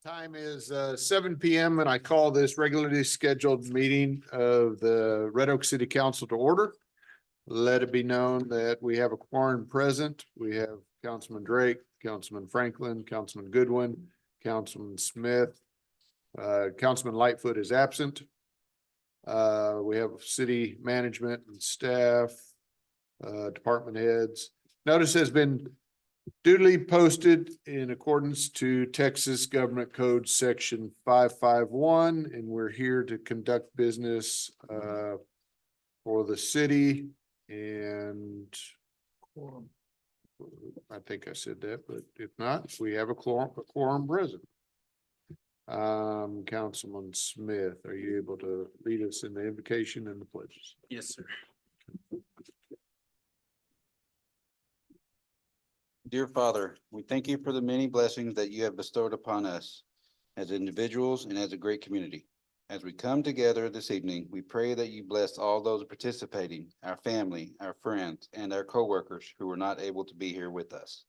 The time is 7 PM and I call this regularly scheduled meeting of the Red Oak City Council to order. Let it be known that we have a quorum present. We have Councilman Drake, Councilman Franklin, Councilman Goodwin, Councilman Smith. Councilman Lightfoot is absent. We have city management and staff, department heads. Notice has been duly posted in accordance to Texas Government Code Section 551, and we're here to conduct business for the city. And I think I said that, but if not, we have a quorum present. Councilman Smith, are you able to lead us in the invocation and the pledges? Yes, sir. Dear Father, we thank you for the many blessings that you have bestowed upon us as individuals and as a great community. As we come together this evening, we pray that you bless all those participating, our family, our friends, and our coworkers who were not able to be here with us.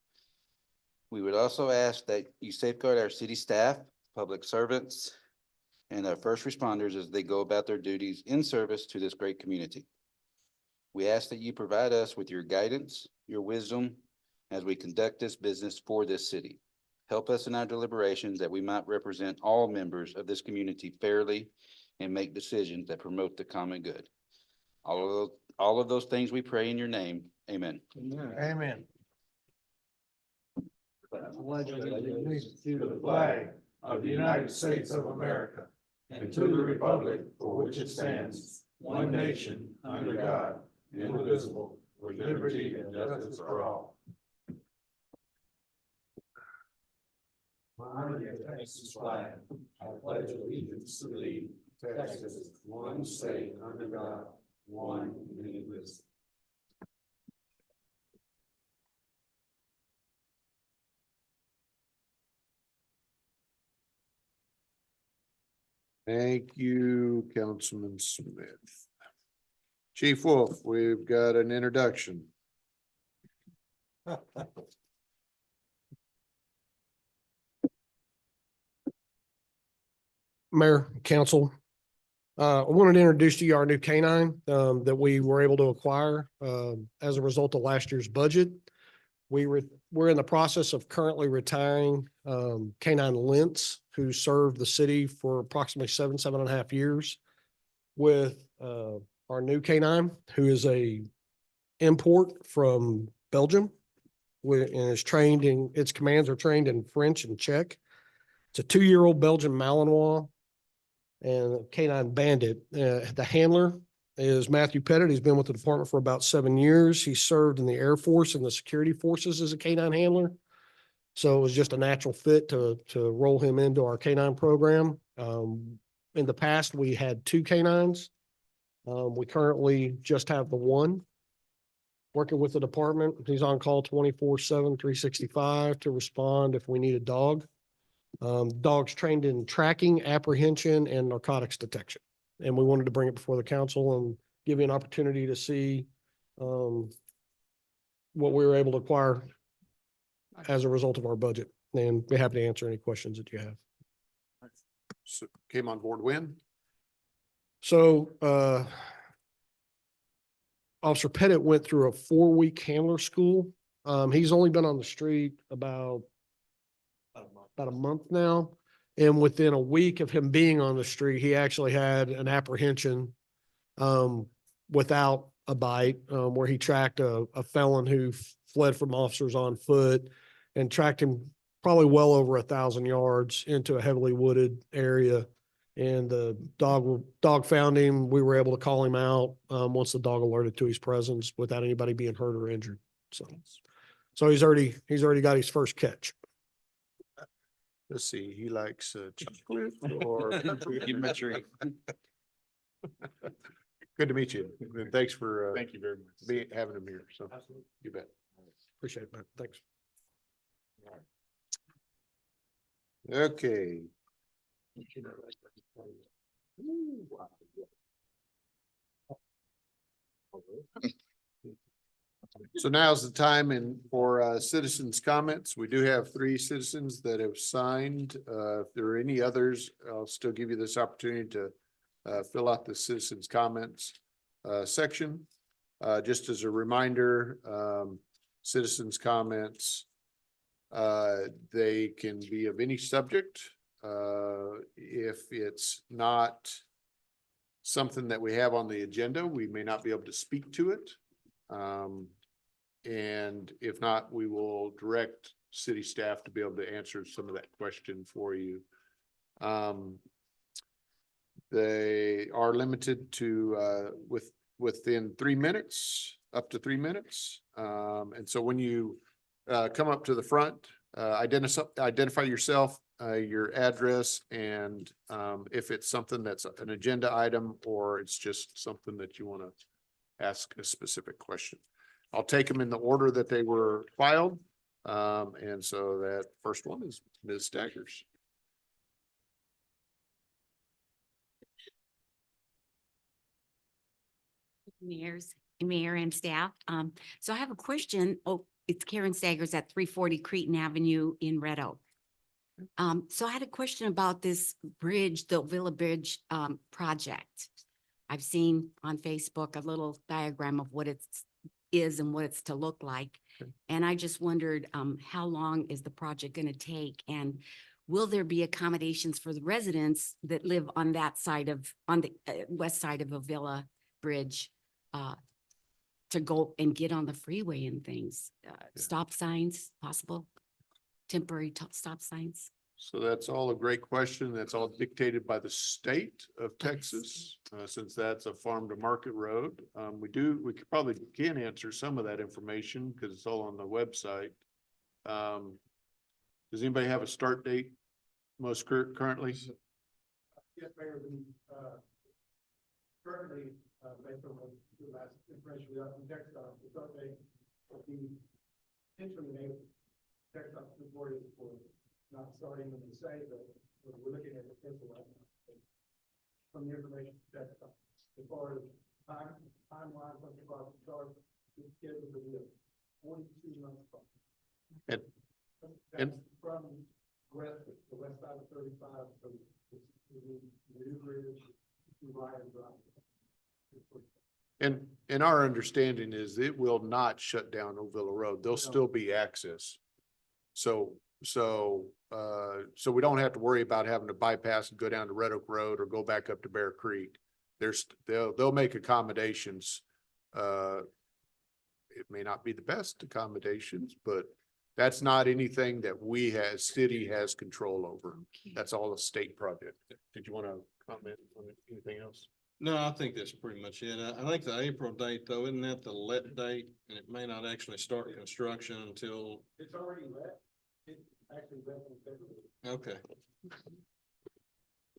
We would also ask that you safeguard our city staff, public servants, and our first responders as they go about their duties in service to this great community. We ask that you provide us with your guidance, your wisdom, as we conduct this business for this city. Help us in our deliberations that we might represent all members of this community fairly and make decisions that promote the common good. All of those things we pray in your name. Amen. Amen. Pledge allegiance to the flag of the United States of America and to the republic for which it stands, one nation, under God, indivisible, with liberty and justice for all. I, the Texas flag, I pledge allegiance to thee, Texas, one state under God, one indivisible. Thank you, Councilman Smith. Chief Wolf, we've got an introduction. Mayor, council, I wanted to introduce to you our new canine that we were able to acquire as a result of last year's budget. We're in the process of currently retiring canine Lentz, who served the city for approximately 7.5 years, with our new canine, who is a import from Belgium, and is trained in, its commands are trained in French and Czech. It's a 2-year-old Belgian Malinois and canine bandit. The handler is Matthew Pettit. He's been with the department for about 7 years. He served in the Air Force and the security forces as a canine handler. So it was just a natural fit to roll him into our canine program. In the past, we had 2 canines. We currently just have the one working with the department. He's on call 24/7, 365 to respond if we need a dog. Dog's trained in tracking, apprehension, and narcotics detection. And we wanted to bring it before the council and give you an opportunity to see what we were able to acquire as a result of our budget. And be happy to answer any questions that you have. So came on board when? So Officer Pettit went through a 4-week handler school. He's only been on the street about a month now. And within a week of him being on the street, he actually had an apprehension without a bite, where he tracked a felon who fled from officers on foot and tracked him probably well over 1,000 yards into a heavily wooded area. And the dog found him. We were able to call him out once the dog alerted to his presence without anybody being hurt or injured. So he's already got his first catch. Let's see, he likes chocolate or. Give him a treat. Good to meet you. And thanks for Thank you very much. having him here. So you bet. Appreciate it, man. Thanks. Okay. So now's the time for citizens' comments. We do have 3 citizens that have signed. If there are any others, I'll still give you this opportunity to fill out the citizens' comments section. Just as a reminder, citizens' comments, they can be of any subject. If it's not something that we have on the agenda, we may not be able to speak to it. And if not, we will direct city staff to be able to answer some of that question for you. They are limited to within 3 minutes, up to 3 minutes. And so when you come up to the front, identify yourself, your address, and if it's something that's an agenda item or it's just something that you want to ask a specific question. I'll take them in the order that they were filed. And so that first one is Ms. Staggers. Mayor and staff. So I have a question. Oh, it's Karen Staggers at 340 Cretin Avenue in Red Oak. So I had a question about this bridge, the Villa Bridge, project. I've seen on Facebook a little diagram of what it is and what it's to look like. Okay. And I just wondered, how long is the project going to take? And will there be accommodations for the residents that live on that side of, on the west side of Avila Bridge, to go and get on the freeway and things? Stop signs possible? Temporary stop signs? So that's all a great question. That's all dictated by the state of Texas, since that's a farm to market road. We probably can answer some of that information because it's all on the website. Does anybody have a start date most currently? Yes, Mayor, currently, based on the last information we got from TxDOT, the start date will be potentially May. TxDOT reported for not starting when they say, but we're looking at the potential right now. From the information from TxDOT, as far as timeline, from the project start, it's scheduled to be a 42-month project. And From the west side of 35, so the new bridge to Ryan Drive. And our understanding is it will not shut down Ovilla Road. There'll still be access. So we don't have to worry about having to bypass and go down to Red Oak Road or go back up to Bear Creek. They'll make accommodations. It may not be the best accommodations, but that's not anything that we as city has control over. Okay. That's all a state project. Did you want to comment on anything else? No, I think that's pretty much it. I think the April date though, isn't that the let date? And it may not actually start construction until, It's already let. It actually let in February. okay.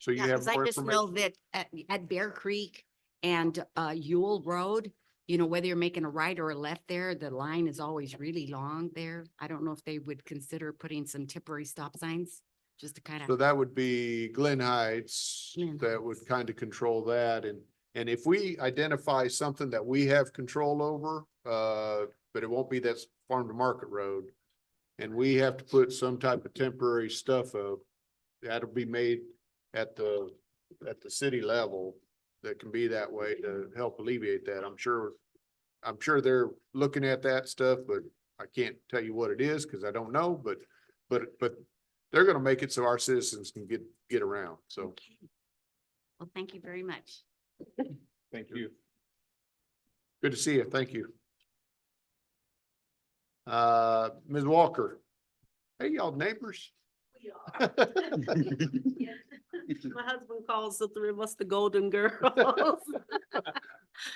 So you Yeah, have 'cause I more just know information? that at Bear Creek and Yule Road, you know, whether you're making a right or a left there, the line is always really long there. I don't know if they would consider putting some temporary stop signs just to kind So of, that would be Glen Heights Glen that would kind of control that. And if we identify something that we have control over, but it won't be that farm to market road. And we have to put some type of temporary stuff up, that'll be made at the city level. That can be that way to help alleviate that. I'm sure they're looking at that stuff, but I can't tell you what it is because I don't know, but they're gonna make it so our citizens can get around. So okay. Well, thank you very much. thank you. Good to see you. Thank you. Ms. Walker. Hey, y'all neighbors. My husband calls the 3 of us the Golden Girls.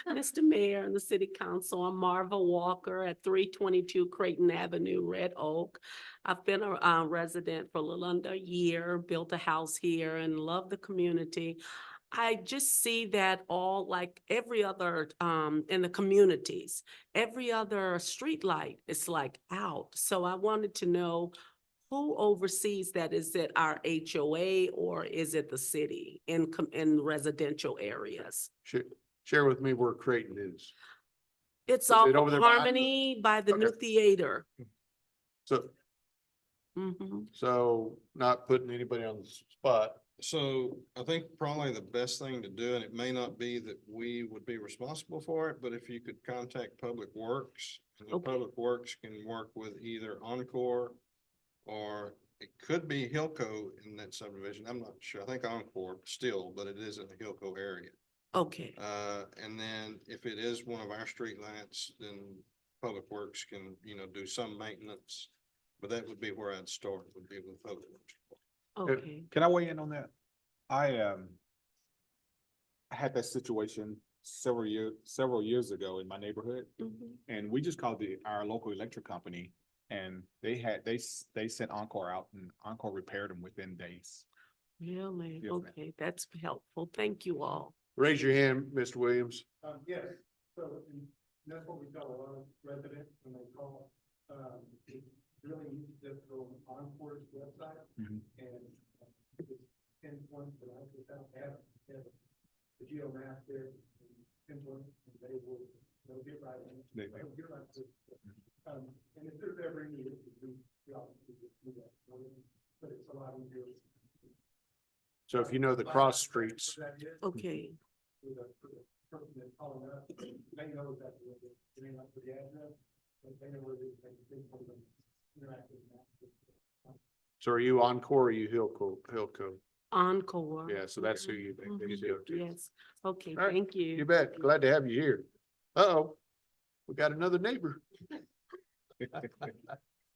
Mr. Mayor and the City Council, I'm Marva Walker at 322 Creighton Avenue, Red Oak. I've been a resident for a little under a year, built a house here and love the community. I just see that all like every other in the communities, every other street light is like out. So I wanted to know who oversees that? Is it our HOA or is it the city in residential areas? Share with me where Creighton is. It's Is off it over of there behind the- Harmony by the new Okay. theater. So, Mhm. so not putting anybody on the spot. So I think probably the best thing to do, and it may not be that we would be responsible for it, but if you could contact Public Works. And then Okay. Public Works can work with either Encore or it could be Hilco in that subdivision. I'm not sure. I think Encore still, but it is in the Hilco area. Okay, And then if it is one of our street lights, then Public Works can, do some maintenance. But that would be where I'd start, would be with Public Works. okay. Can I weigh in on that? I had that situation several years ago in my neighborhood, Mhm. and we just called our local electric company, and they sent Encore out, and Encore repaired them within days. Really? Yes, ma'am. Okay, that's helpful. Thank you all. Raise your hand, Mr. Williams. Yes, so that's what we tell a lot of residents when they call. It's really easy to just go on Encore's website Mhm. and just pinpoint that I just have the geo map there, and pinpoint, and they'll get right in. They'll get right to it. And if there's ever any issues, we obviously just do that, but it's a lot easier. So if you know the cross streets, Okay, For the person that's calling up, they know that they may not put the address, but they know where they can interact with that. so are you Encore or are you Hilco? Encore. Yeah, so that's who you think they Mhm. go to. Yes, okay, All right. thank You you. bet. Glad to have you here. Uh-oh, we got another neighbor.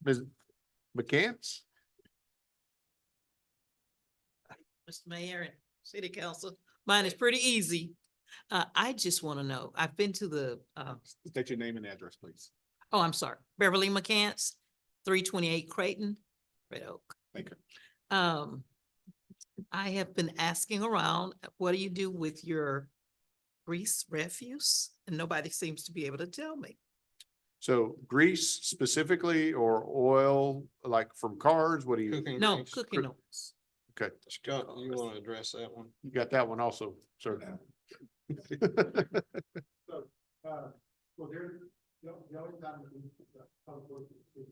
Ms. McCants? Mr. Mayor and City Council, mine is pretty easy. I just want to know, I've been to the, State your name and address, please. oh, I'm sorry, Beverly McCants, 328 Creighton, Red Oak. Thank you. I have been asking around, what do you do with your grease refuse? And nobody seems to be able to tell me. So grease specifically or oil, like from cars? What do you, Cooking No, grease. cooking oils. okay, Scott, you want to address that one? you got that one also, sir. So, well, there's, the only time that we, public works is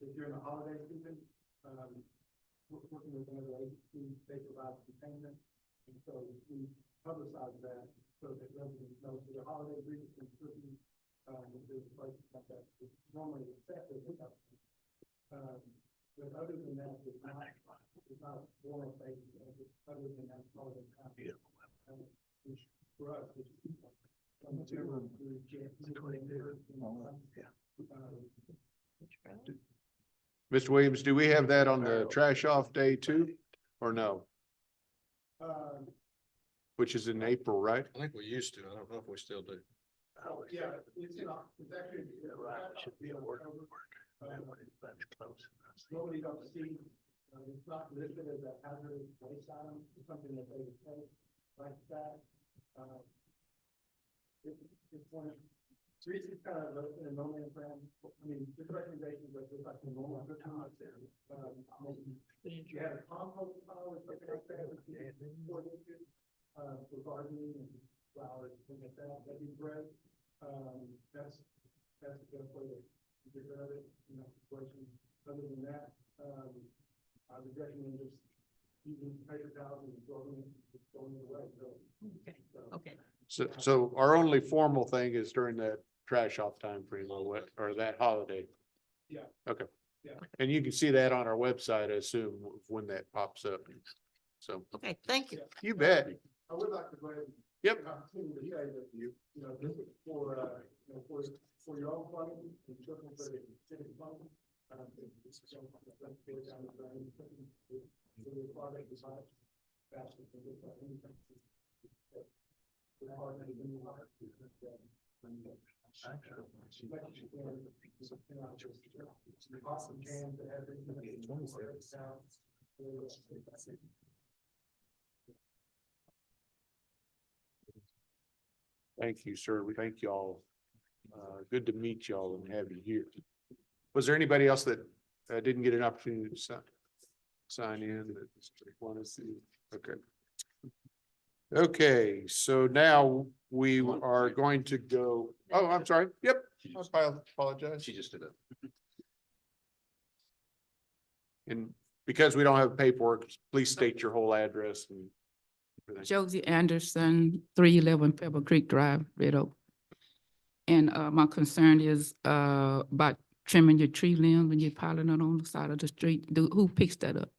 if during the holiday season, working with another agency, they provide containment. And so we publicize that so that residents know, so the holiday greetings and cooking, there's places like that, it's normally accepted. But other than that, it's not formal basis, other than that, holiday time. Which for us, which is. Mr. Williams, do we have that on the trash off day too, or no? Which is in April, right? I think we used to. I don't know if we still do. Yeah, it's actually. Should be a work. Normally don't see, it's not listed as a hazardous waste item, it's something that they would take like that. It's one of, grease is kind of in a no man's land. I mean, this recommendation, but it's like a normal good time out there. You have a compost pile or something like that. For gardening and flowers, things like that, that'd be great. That's the best way to get rid of it, situation. Other than that, I would recommend just using paper towels and throwing it away, so. Okay, so- okay. So our only formal thing is during that trash off time frame or that holiday. Yeah. Okay. Yeah. And you can see that on our website, I assume, when that pops up. So Okay, thank you. you bet. I would like to go ahead and. Yep. Continue to say that this is for your own funding, and certainly for the city funding. It's so, let's get it down the drain. The project is not faster than this, anything. The project is in the water. Awesome can to have it. Thank you, sir. We thank y'all. Good to meet y'all and have you here. Was there anybody else that didn't get an opportunity to sign in that wanted to see? Okay. Okay, so now we are going to go, oh, I'm sorry. Yep. I apologize. She just did it. And because we don't have paperwork, please state your whole address and everything. Josie Anderson, 311 Pebble Creek Drive, Red Oak. And my concern is about trimming your tree limbs when you're piling it on the side of the street. Who picks that up?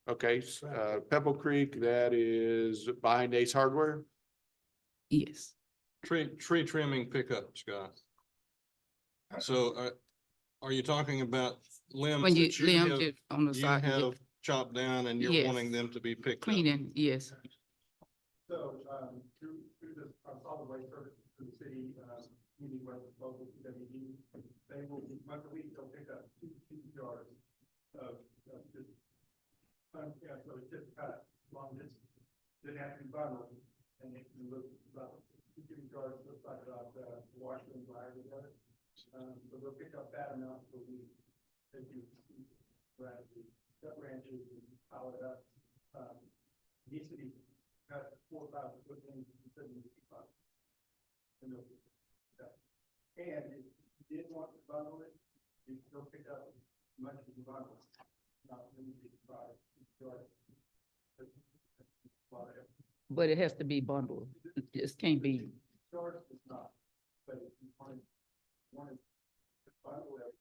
Okay, Pebble Creek, that is behind Ace Hardware. Yes. Tree trimming pickup, Scott. So, are you talking about limbs When you that you limbs have, it on the you side, yeah. have chopped down and you're Yes. wanting them to be picked up? Cleaning, yes. So, through the solid waste service to the city, community waste, local CWD, they will, once a week, they'll pick up 2 yards of just, yeah, so it's just cut long distance. Didn't have to be bundled, and it can look about 2 yards, looks like about, Washington, dryer together. So they'll pick up that amount per week. As you grab the cut branches and pile it up. Needs to be cut 4 or 5 foot in, instead of 5. And they'll pick it up. And if you did want to bundle it, you can still pick up as much as you bundle. Not limited by yards. But it has to be bundled. It just can't be. Yards is not, but if you wanted to bundle it.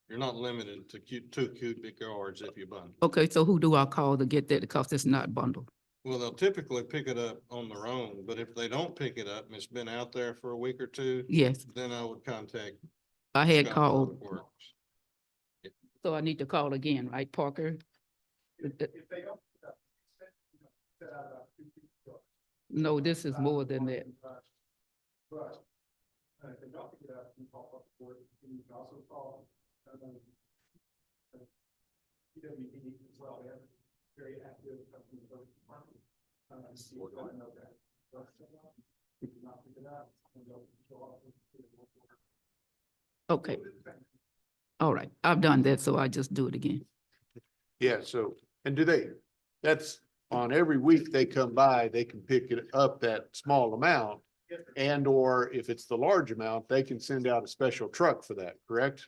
You're not limited to 2 cubic yards if you bundle. Okay, so who do I call to get that because it's not bundled? Well, they'll typically pick it up on their own, but if they don't pick it up and it's been out there for a week or 2, Yes, then I would contact I had Scott called, Public Works. so I need to call again, right, Parker? If they don't, set out about 2 feet short. No, this is more than that. But, if they don't pick it up, you call up the board, and you can also call, PWD as well, they have a very active customer service department. See if they know that. If you not pick it up, and they'll show up. Okay, all right. I've done that, so I just do it again. Yeah, so, and that's on every week they come by, they can pick it up that small amount. And or if it's the large amount, they can send out a special truck for that, correct?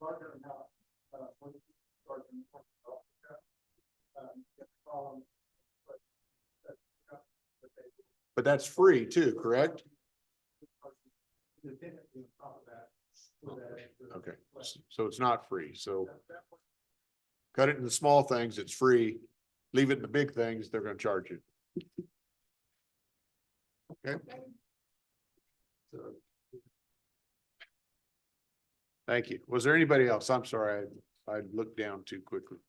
Larger amount, when you start in the column, But that's free too, correct? independently on top of that. for that extra- Okay, so it's not free, so cut it in the small things, it's free. Leave it in the big things, they're gonna charge you. Okay. So. Thank you. Was there anybody else? I'm sorry, I looked down too quickly.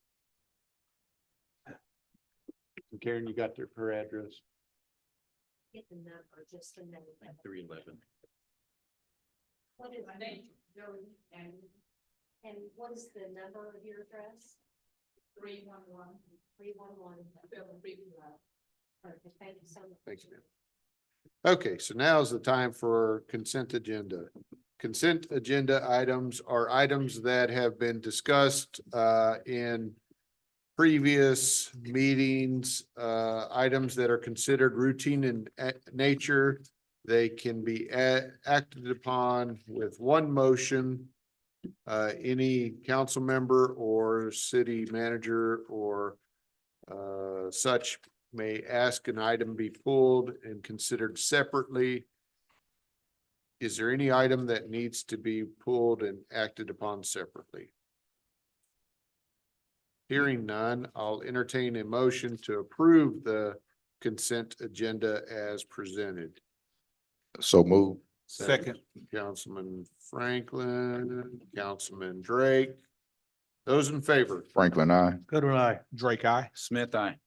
Karen, you got her address? Get the number, just the number. 311. What is the name? And what is the number of your address? 311. 311. Perfect, thank you so much. Thanks, ma'am. Okay, so now is the time for consent agenda. Consent agenda items are items that have been discussed in previous meetings, items that are considered routine in nature. They can be acted upon with one motion. Any council member or city manager or such may ask an item be pulled and considered separately. Is there any item that needs to be pulled and acted upon separately? Hearing none, I'll entertain a motion to approve the consent agenda as presented. So move. Second, Councilman Franklin, Councilman Drake. Those in favor? Franklin, I. Goodwin, aye. Drake, aye. Smith, I.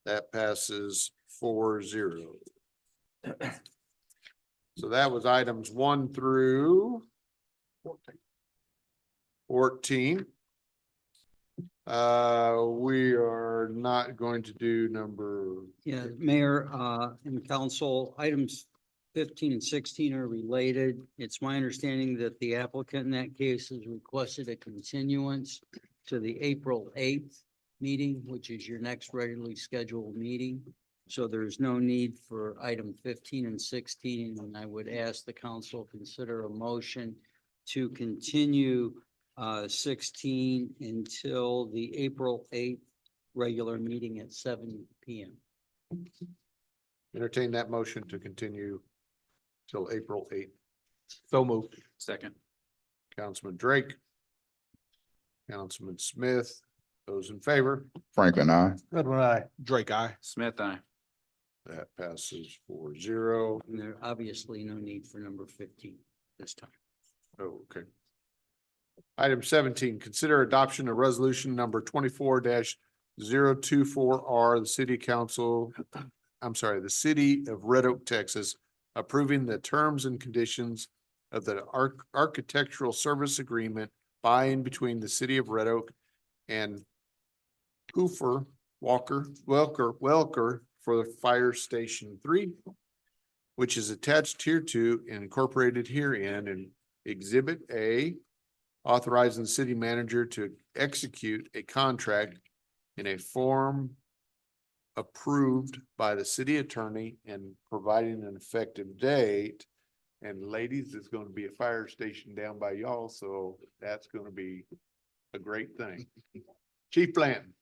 That passes 4-0. So that was items 1 through 14. We are not going to do number. Yeah, Mayor, and council, items 15 and 16 are related. It's my understanding that the applicant in that case has requested a continuance to the April 8th meeting, which is your next regularly scheduled meeting. So there's no need for item 15 and 16, and I would ask the council consider a motion to continue 16 until the April 8th regular meeting at 7 PM. Entertain that motion to continue till April 8th. So moved. Second. Councilman Drake. Councilman Smith, those in favor, Franklin, I. Goodwin, aye. Drake, I. Smith, aye. that passes 4-0. And there obviously no need for number 15 this time. Oh, okay. Item 17, consider adoption of resolution number 24-024R, the city council, the city of Red Oak, Texas, approving the terms and conditions of the architectural service agreement by and between the city of Red Oak and Welker for the Fire Station 3, which is attached here to and incorporated herein, and Exhibit A, authorizing the city manager to execute a contract in a form approved by the city attorney and providing an effective date. And ladies, there's going to be a fire station down by y'all, so that's going to be a great thing. Chief Blanton.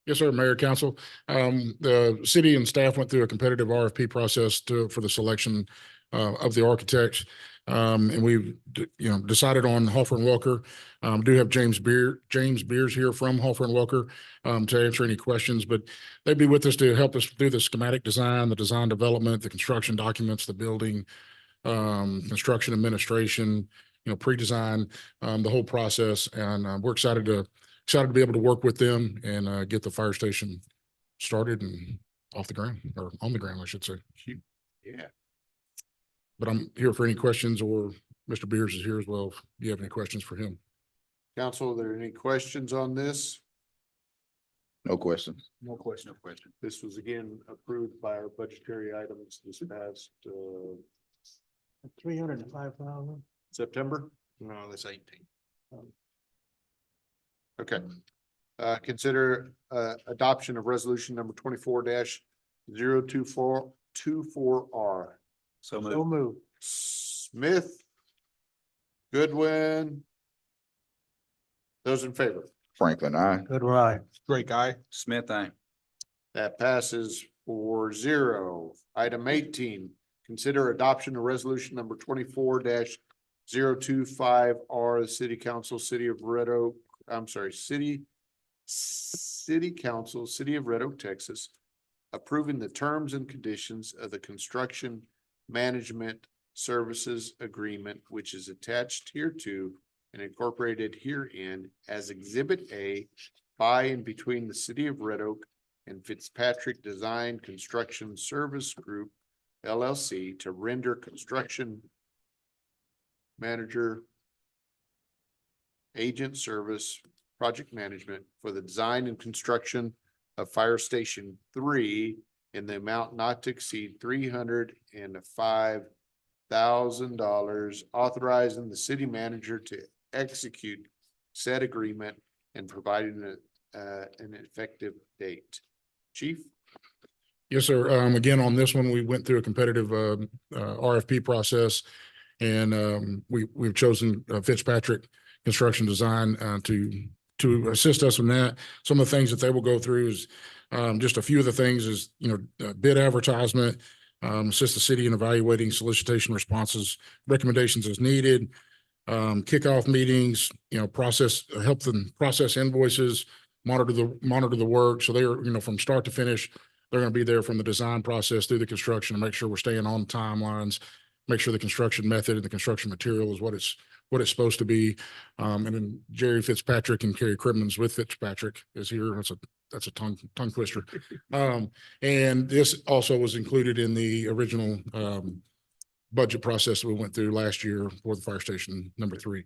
Yes, sir, Mayor, Council. The city and staff went through a competitive RFP process for the selection of the architects. And we've, decided on Hoffer and Welker. Do have James Beers here from Hoffer and Welker to answer any questions, but they'd be with us to help us through the schematic design, the design development, the construction documents, the building, construction administration, pre-design, the whole process. And we're excited to be able to work with them and get the fire station started and off the ground, or on the ground, I should say. Yeah. But I'm here for any questions, or Mr. Beers is here as well, if you have any questions for him. Council, are there any questions on this? No questions. No question. No question. This was again approved by our budgetary items this past, 305,000. September. No, that's 18. Okay. Consider, adoption of resolution number 24-024R. So So moved. moved. Smith. Goodwin. Those in favor? Franklin, I. Goodwin, aye. Drake, I. Smith, aye. That passes 4-0. Item 18, consider adoption of resolution number 24-025R, the city council, city of Red Oak, city council, city of Red Oak, Texas, approving the terms and conditions of the construction management services agreement, which is attached hereto and incorporated herein as Exhibit A by and between the city of Red Oak and Fitzpatrick Design Construction Service Group LLC to render construction manager agent service project management for the design and construction of Fire Station 3 in the amount not to exceed $305,000, authorizing the city manager to execute said agreement and providing an effective date. Chief? Yes, sir. Again, on this one, we went through a competitive RFP process, and we've chosen Fitzpatrick Construction Design to assist us in that. Some of the things that they will go through is just a few of the things is, bid advertisement, assist the city in evaluating solicitation responses, recommendations as needed, kickoff meetings, help them process invoices, monitor the work. So they're, from start to finish, they're going to be there from the design process through the construction to make sure we're staying on timelines, make sure the construction method and the construction material is what it's supposed to be. And then Jerry Fitzpatrick and Kerry Crimmins with Fitzpatrick is here. That's a tongue twister. And this also was included in the original budget process that we went through last year for the fire station number 3.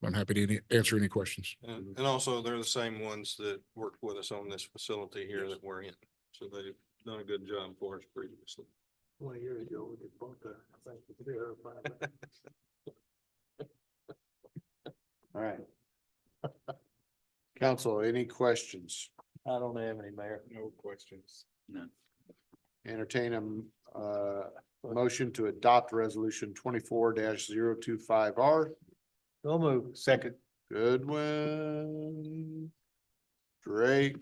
I'm happy to answer any questions. And also they're the same ones that worked with us on this facility here that we're in. So they've done a good job for us previously. 20 years ago, we did both the, I think, the 3 or 5. All right. Council, any questions? I don't have any, Mayor. No questions. Entertain a motion to adopt resolution 24-025R. So move. Second. Goodwin. Drake,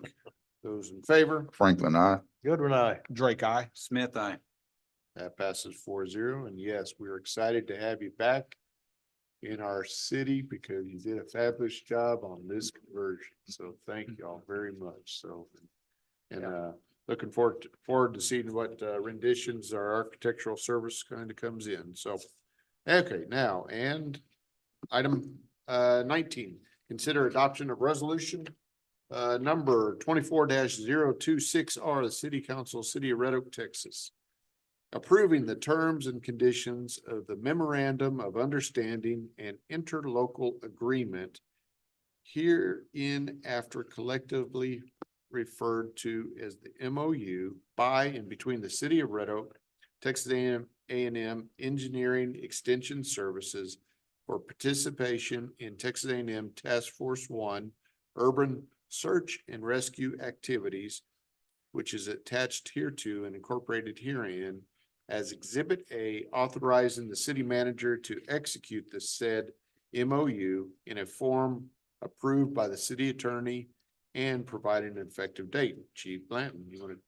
those in favor? Franklin, I. Goodwin, aye. Drake, I. Smith, I. That passes 4-0. And yes, we're excited to have you back in our city because you did a fabulous job on this conversion. So thank you all very much. So, and looking forward to seeing what renditions our architectural service kind of comes in. So, okay, now, and item 19, consider adoption of resolution number 24-026R, the City Council, City of Red Oak, Texas, approving the terms and conditions of the memorandum of understanding and interlocal agreement herein after collectively referred to as the MOU by and between the City of Red Oak, Texas A&M Engineering Extension Services for participation in Texas A&M Task Force 1 Urban Search and Rescue Activities, which is attached hereto and incorporated herein as Exhibit A, authorizing the city manager to execute the said MOU in a form approved by the city attorney and providing an effective date. Chief Blanton, you want to?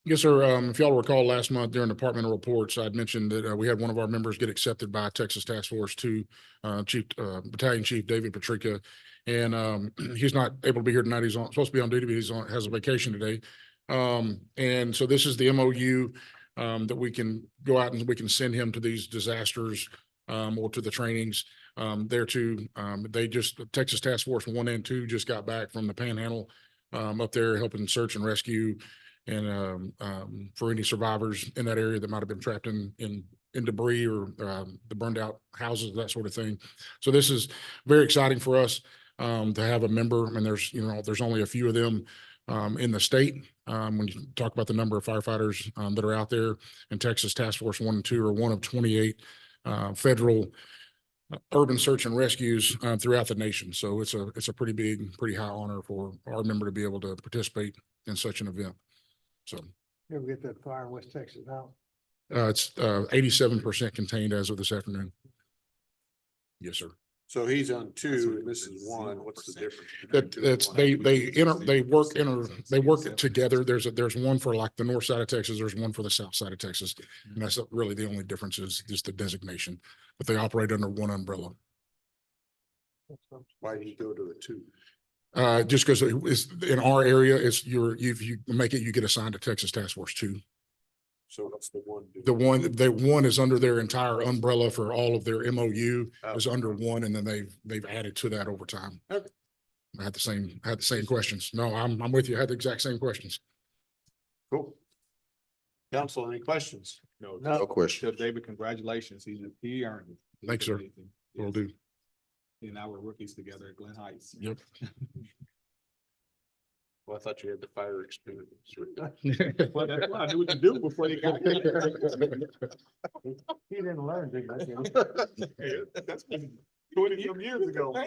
Yes, sir. If y'all recall last month during departmental reports, I'd mentioned that we had one of our members get accepted by Texas Task Force 2, Battalion Chief David Patrica. And he's not able to be here tonight. He's supposed to be on duty, but has a vacation today. And so this is the MOU that we can go out and we can send him to these disasters or to the trainings there too. Texas Task Force 1 and 2 just got back from the Panhandle up there helping search and rescue and for any survivors in that area that might have been trapped in debris or the burned out houses, that sort of thing. So this is very exciting for us to have a member. I mean, there's only a few of them in the state. When you talk about the number of firefighters that are out there, and Texas Task Force 1 and 2 are one of 28 federal urban search and rescues throughout the nation. So it's a pretty big, pretty high honor for our member to be able to participate in such an event. So You ever get that fire in West Texas now? it's 87% contained as of this afternoon. Yes, sir. So he's on 2 and this is 1. What's the difference? They work together. There's one for like the north side of Texas. There's one for the south side of Texas. And that's really the only difference is just the designation, but they operate under one umbrella. Why did he go to a 2? Just because it's in our area, if you make it, you get assigned to Texas Task Force 2. So that's the 1. The one is under their entire umbrella for all of their MOU is under one, and then they've added to that over time. Okay. I had the same questions. No, I'm with you. I had the exact same questions. Cool. Council, any questions? No question. David, congratulations. He earned it. Thanks, sir. Will do. He and I were rookies together at Glen Heights. Yep. Well, I thought you had the fire experience. Well, that's what I knew what to do before you got here. He didn't learn, did he? That's been 20 some years ago. I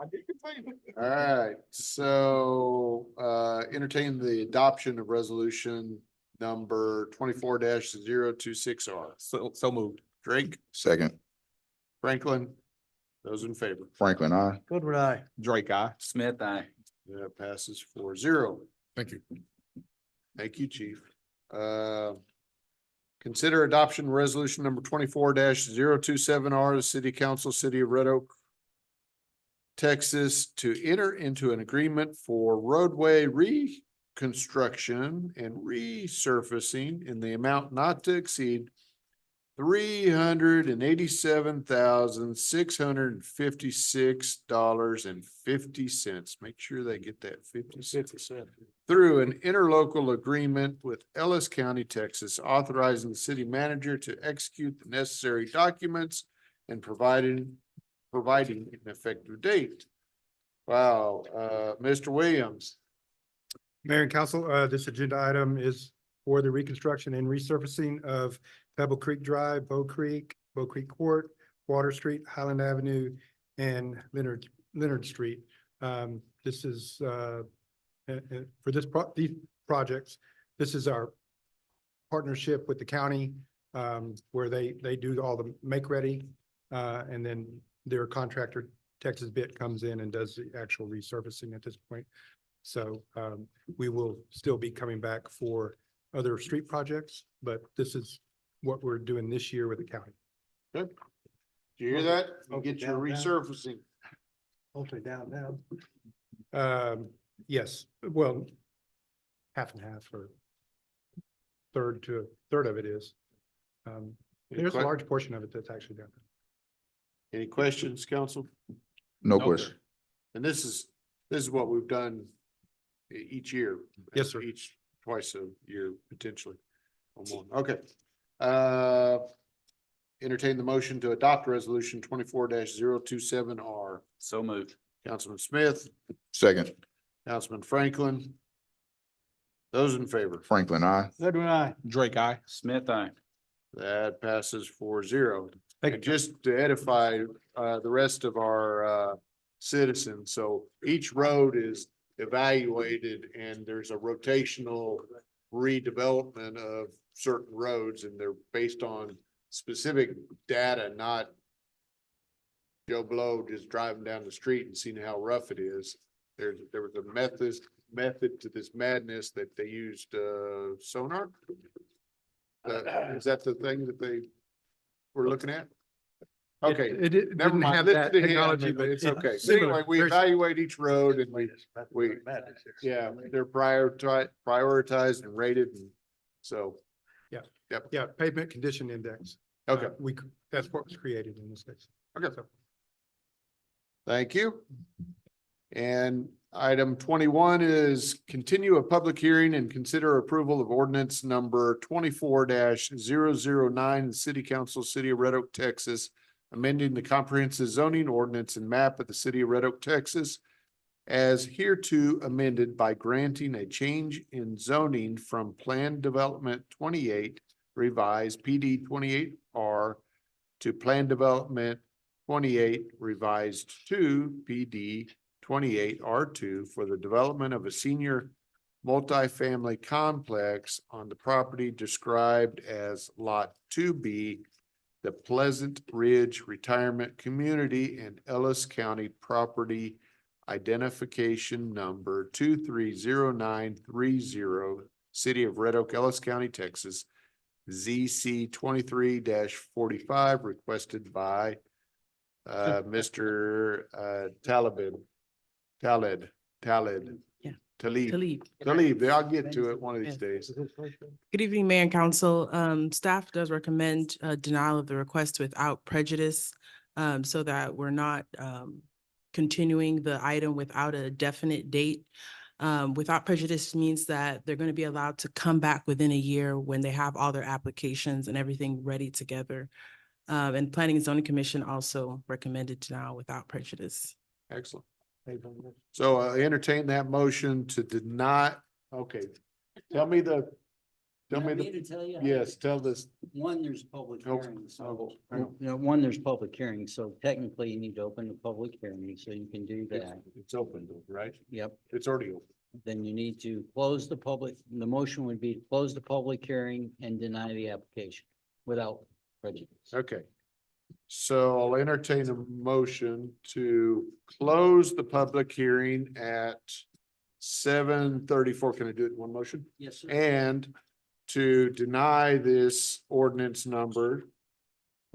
did complain. All right, so entertain the adoption of resolution number 24-026R. So moved. Drake, Second. Franklin, those in favor? Franklin, I. Goodwin, aye. Drake, I. Smith, I. That passes 4-0. Thank you. Thank you, Chief. Consider adoption resolution number 24-027R, the City Council, City of Red Oak, Texas, to enter into an agreement for roadway reconstruction and resurfacing in the amount not to exceed $387,656.50. Make sure they get that 50 cents. Through an interlocal agreement with Ellis County, Texas, authorizing the city manager to execute the necessary documents and providing an effective date. Wow, Mr. Williams. Mayor and council, this agenda item is for the reconstruction and resurfacing of Pebble Creek Drive, Bow Creek Court, Water Street, Highland Avenue, and Leonard Street. This is, for these projects, this is our partnership with the county, where they do all the make-ready, and then their contractor, Texas Bit, comes in and does the actual resurfacing at this point. So we will still be coming back for other street projects, but this is what we're doing this year with the county. Good. Do you hear that? You Okay, get your down. resurfacing. Hopefully down. Yes, well, half and half, or third of it is. There's a que- large portion of it that's actually done. Any questions, council? No Okay. question. And this is what we've done each year. Yes, sir. Twice a year, potentially. Or more. Okay. Entertain the motion to adopt resolution 24-027R. So moved. Councilman Smith, Second, Councilman Franklin. Those in favor? Franklin, I. Drake, I. Smith, aye. That passes 4-0. Thank And you. just to edify the rest of our citizens, so each road is evaluated and there's a rotational redevelopment of certain roads, and they're based on specific data, not Joe Blow just driving down the street and seeing how rough it is. There was a method to this madness that they used sonar. Is that the thing that they were looking at? Okay, It didn't never mind. have Listen that to him, technology, but it's okay. So similar, anyway, we very evaluate each road and yeah, they're prioritized and rated, and so. Yeah, pavement condition index. Okay, That's what was created in this case. okay. Thank you. And item 21 is continue a public hearing and consider approval of ordinance number 24-009, the City Council, City of Red Oak, Texas, amending the comprehensive zoning ordinance and map of the City of Red Oak, Texas, as hereto amended by granting a change in zoning from Plan Development 28 revised PD 28R to Plan Development 28 revised to PD 28R2 for the development of a senior multifamily complex on the property described as Lot 2B, the Pleasant Ridge Retirement Community and Ellis County Property Identification Number 230930, City of Red Oak, Ellis County, Texas, ZC 23-45, requested by Mr. Talib. Yeah. Talib. I'll get to it one of these days. Good evening, Mayor and Council. Staff does recommend denial of the request without prejudice, so that we're not continuing the item without a definite date. Without prejudice means that they're going to be allowed to come back within a year when they have all their applications and everything ready together. And Planning and Zoning Commission also recommended denial without prejudice. Excellent. So entertain that motion to deny, okay, tell me the, You want me to tell you? yes, tell this. One, there's public Oh, hearing, so, oh, one, there's public hearing, so technically you need to open the public hearing, so you can do that. It's open, right? Yep. It's already open. Then you need to close the motion would be to close the public hearing and deny the application without prejudice. Okay. So I'll entertain a motion to close the public hearing at 7:34. Can I do it in one motion? Yes, sir. And to deny this ordinance number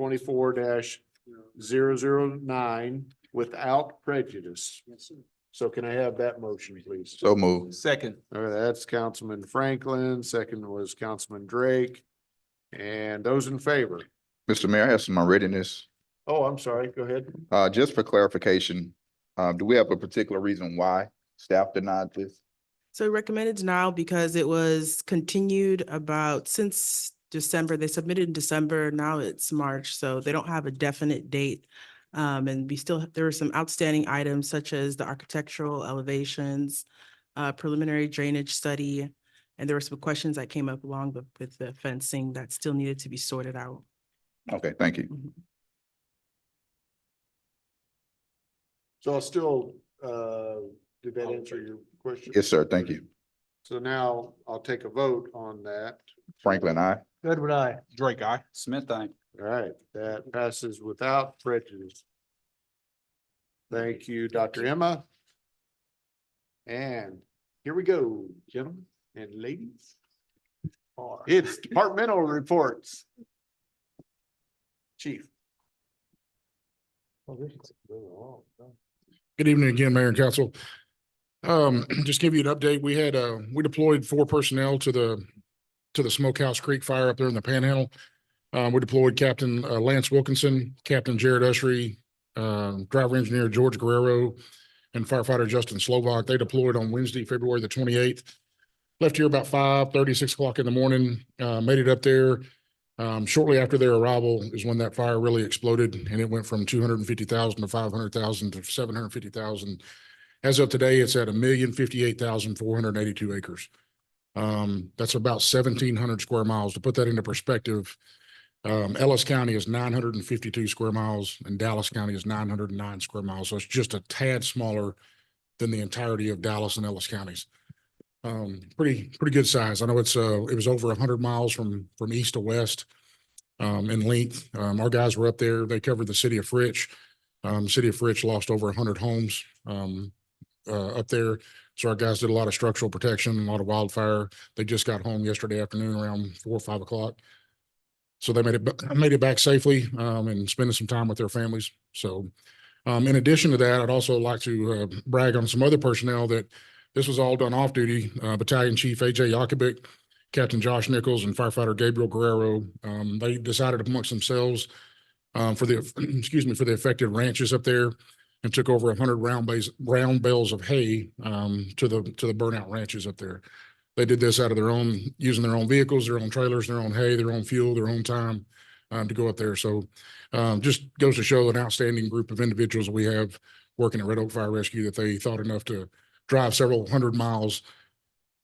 24-009 without prejudice. Yes, sir. So can I have that motion, please? So moved. Second. All right, that's Councilman Franklin. Second was Councilman Drake. And those in favor? Mr. Mayor, I have some unreadiness. Oh, I'm sorry. Go ahead. Just for clarification, do we have a particular reason why staff denied this? So we recommended denial because it was continued since December. They submitted in December, now it's March, so they don't have a definite date. And there are some outstanding items such as the architectural elevations, preliminary drainage study, And there were some questions that came up with the fencing that still needed to be sorted out. Okay, thank you. Mhm. So I'll still, did that answer your question? Yes, sir. Thank you. So now I'll take a vote on that. Franklin, I. Goodwin, aye. Drake, I. Smith, I. All right, that passes without prejudice. Thank you, Dr. Emma. And here we go, gentlemen and ladies. It's departmental reports. Chief. Good evening again, Mayor and Council. Just give you an update. We deployed 4 personnel to the Smokehouse Creek fire up there in the Panhandle. We deployed Captain Lance Wilkinson, Captain Jared Ushery, driver engineer George Guerrero, and firefighter Justin Slovak. They deployed on Wednesday, February the 28th. Left here about 5:30, 6 o'clock in the morning, made it up there. Shortly after their arrival is when that fire really exploded, and it went from 250,000 to 500,000 to 750,000. As of today, it's at 1,058,482 acres. That's about 1,700 square miles. To put that into perspective, Ellis County is 952 square miles and Dallas County is 909 square miles. So it's just a tad smaller than the entirety of Dallas and Ellis counties. Pretty good size. I know it was over 100 miles from east to west in length. Our guys were up there. They covered the city of Fritch. City of Fritch lost over 100 homes up there. So our guys did a lot of structural protection, a lot of wildfire. They just got home yesterday afternoon around 4 or 5 o'clock. So they made it back safely and spending some time with their families. So in addition to that, I'd also like to brag on some other personnel that this was all done off duty. Battalion Chief AJ Yakubik, Captain Josh Nichols, and firefighter Gabriel Guerrero. They decided amongst themselves for the affected ranches up there and took over 100 round bales of hay to the burnout ranches up there. They did this out of using their own vehicles, their own trailers, their own hay, their own fuel, their own time to go up there. So just goes to show an outstanding group of individuals we have working at Red Oak Fire Rescue that they thought enough to drive several hundred miles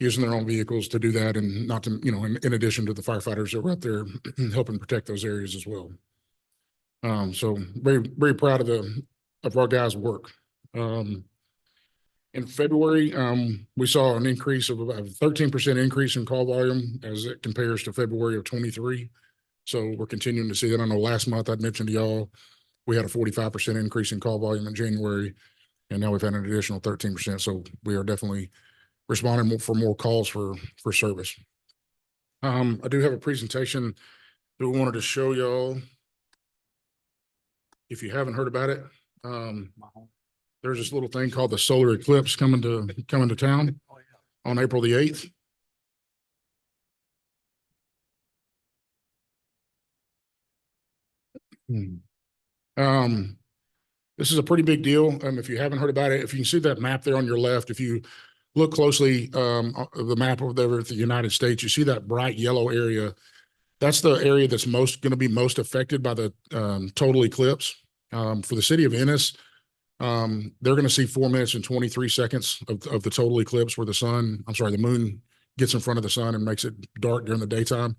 using their own vehicles to do that, and not to, in addition to the firefighters that were up there helping protect those areas as well. So very, very proud of our guys' work. In February, we saw an increase of about 13% increase in call volume as it compares to February of 23. So we're continuing to see that. I know last month I'd mentioned to y'all, we had a 45% increase in call volume in January, and now we've had an additional 13%. So we are definitely responding for more calls for service. I do have a presentation that we wanted to show y'all. If you haven't heard about it, there's this little thing called the solar eclipse coming to town on April the 8th. This is a pretty big deal. If you haven't heard about it, if you can see that map there on your left, if you look closely, the map over there of the United States, you see that bright yellow area. That's the area that's going to be most affected by the total eclipse. For the city of Ennis, they're going to see 4 minutes and 23 seconds of the total eclipse where the moon gets in front of the sun and makes it dark during the daytime.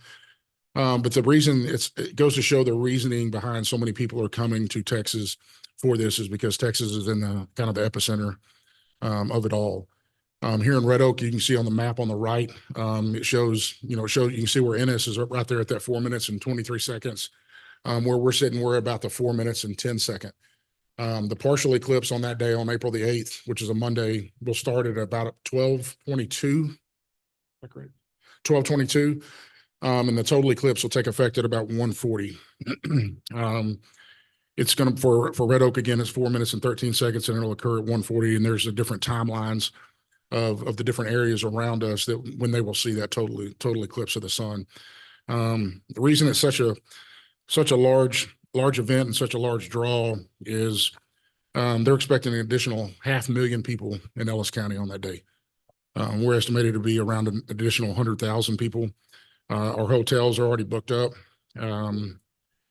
But the reason it goes to show the reasoning behind so many people are coming to Texas for this is because Texas is in the kind of the epicenter of it all. Here in Red Oak, you can see on the map on the right, it shows, you can see where Ennis is right there at that 4 minutes and 23 seconds. Where we're sitting, we're about the 4 minutes and 10 second. The partial eclipse on that day on April the 8th, which is a Monday, will start at about 12:22. 12:22. And the total eclipse will take effect at about 1:40. It's going to, for Red Oak, again, it's 4 minutes and 13 seconds, and it'll occur at 1:40. And there's the different timelines of the different areas around us that when they will see that total eclipse of the sun. The reason it's such a large event and such a large draw is they're expecting an additional 500,000 people in Ellis County on that day. We're estimated to be around an additional 100,000 people. Our hotels are already booked up. And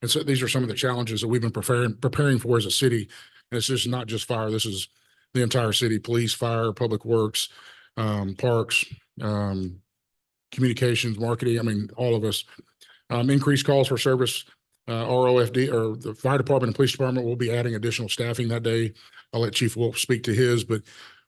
so these are some of the challenges that we've been preparing for as a city. And it's just not just fire. This is the entire city: police, fire, public works, parks, communications, marketing, I mean, all of us. Increased calls for service, ROFD, or the fire department and police department will be adding additional staffing that day. I'll let Chief Wolf speak to his, but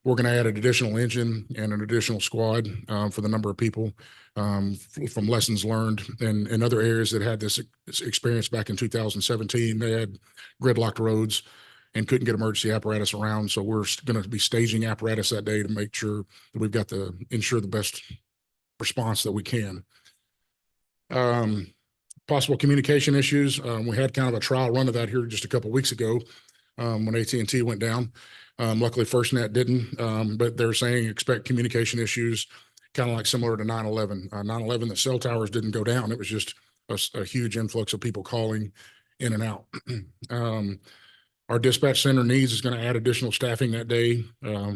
we're going to add an additional engine and an additional squad for the number of people from lessons learned in other areas that had this experience back in 2017. They had gridlocked roads and couldn't get emergency apparatus around. So we're going to be staging apparatus that day to make sure that we've got ensure the best response that we can. Possible communication issues. We had kind of a trial run of that here just a couple of weeks ago when AT&T went down. Luckily FirstNet didn't, but they're saying expect communication issues kind of like similar to 9/11. 9/11, the cell towers didn't go down. It was just a huge influx of people calling in and out. Our dispatch center needs is going to add additional staffing that day.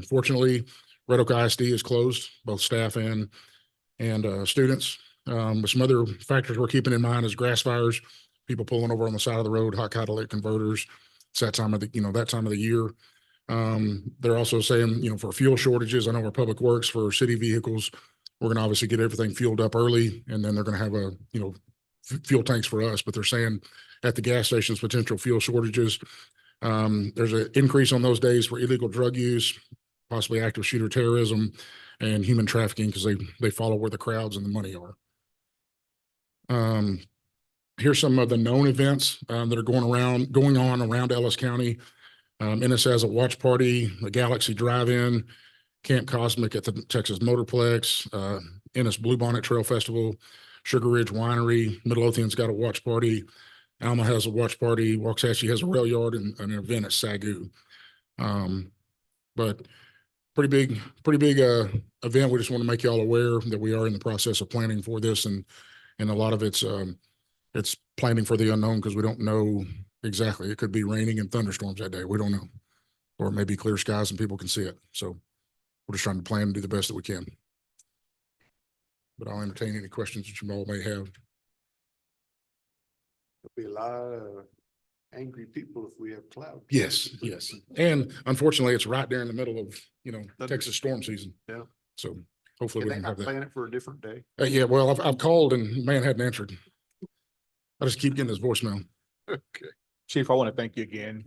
Fortunately, Red Oak ISD is closed, both staff and students. But some other factors we're keeping in mind is grass fires, people pulling over on the side of the road, hot catalytic converters. It's that time of the year. They're also saying, for fuel shortages, I know our public works for city vehicles, we're going to obviously get everything fueled up early, and then they're going to have fuel tanks for us, but they're saying at the gas stations, potential fuel shortages. There's an increase on those days for illegal drug use, possibly active shooter terrorism, and human trafficking because they follow where the crowds and the money are. Here's some of the known events that are going on around Ellis County. Ennis has a watch party, the Galaxy Drive-In, Camp Cosmic at the Texas Motorplex, Ennis Bluebonnet Trail Festival, Sugar Ridge Winery, Midlothian's got a watch party, Alma has a watch party, Waxahachie has a rail yard and an event at Sagu. But pretty big event. We just want to make you all aware that we are in the process of planning for this, and a lot of it's planning for the unknown because we don't know exactly. It could be raining and thunderstorms that day. We don't know. Or it may be clear skies and people can see it. So we're just trying to plan and do the best that we can. But I'll entertain any questions that you all may have. There'll be a lot of angry people if we have clouds. Yes. And unfortunately, it's right there in the middle of, Texas storm season. Yeah. So hopefully we Can can they have not that. plan it for a different day? Yeah, well, I've called and man hadn't answered. I just keep getting his voicemail. Okay. Chief, I want to thank you again,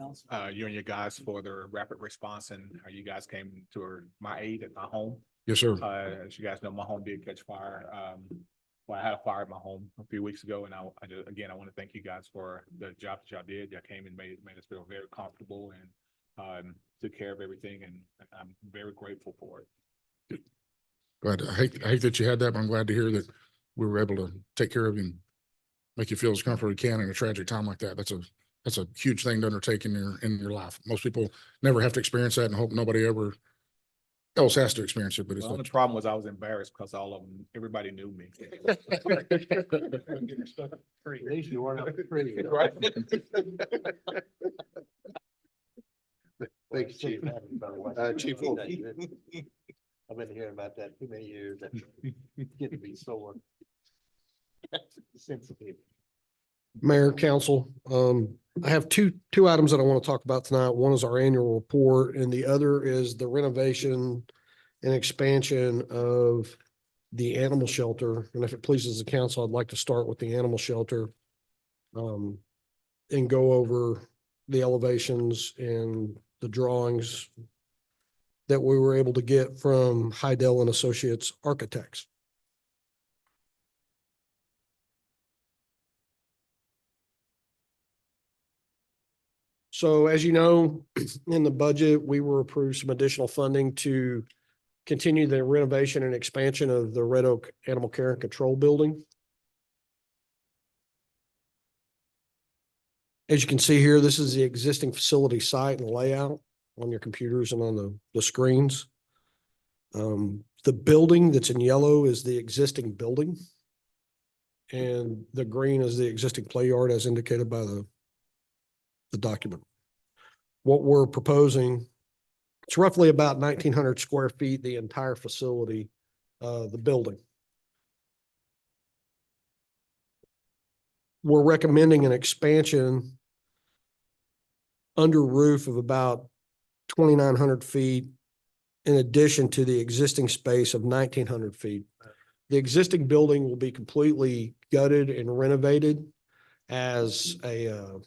you and your guys for the rapid response and how you guys came to my aid at my home. Yes, sir. As you guys know, my home did catch fire. Well, I had a fire at my home a few weeks ago, and I want to thank you guys for the job that y'all did. Y'all came and made us feel very comfortable and took care of everything, and I'm very grateful for it. Glad. I hate that you had that, but I'm glad to hear that we were able to take care of you and make you feel as comfortable as you can in a tragic time like that. That's a huge thing to undertake in your life. Most people never have to experience that and hope nobody ever else has to experience it, but it's Well, the problem was I was embarrassed because everybody knew me. You are not pretty. Thank you, Chief. Chief Wolf. I've been hearing about that too many years. Get to be sore. Sensitive. Mayor, council, I have two items that I want to talk about tonight. One is our annual report and the other is the renovation and expansion of the animal shelter. And if it pleases the council, I'd like to start with the animal shelter and go over the elevations and the drawings that we were able to get from Heidel and Associates Architects. So as you know, in the budget, we were approved some additional funding to continue the renovation and expansion of the Red Oak Animal Care and Control Building. As you can see here, this is the existing facility site and layout on your computers and on the screens. The building that's in yellow is the existing building. And the green is the existing play yard as indicated by the document. What we're proposing, it's roughly about 1,900 square feet, the entire facility, the building. We're recommending an expansion under roof of about 2,900 feet in addition to the existing space of 1,900 feet. The existing building will be completely gutted and renovated as a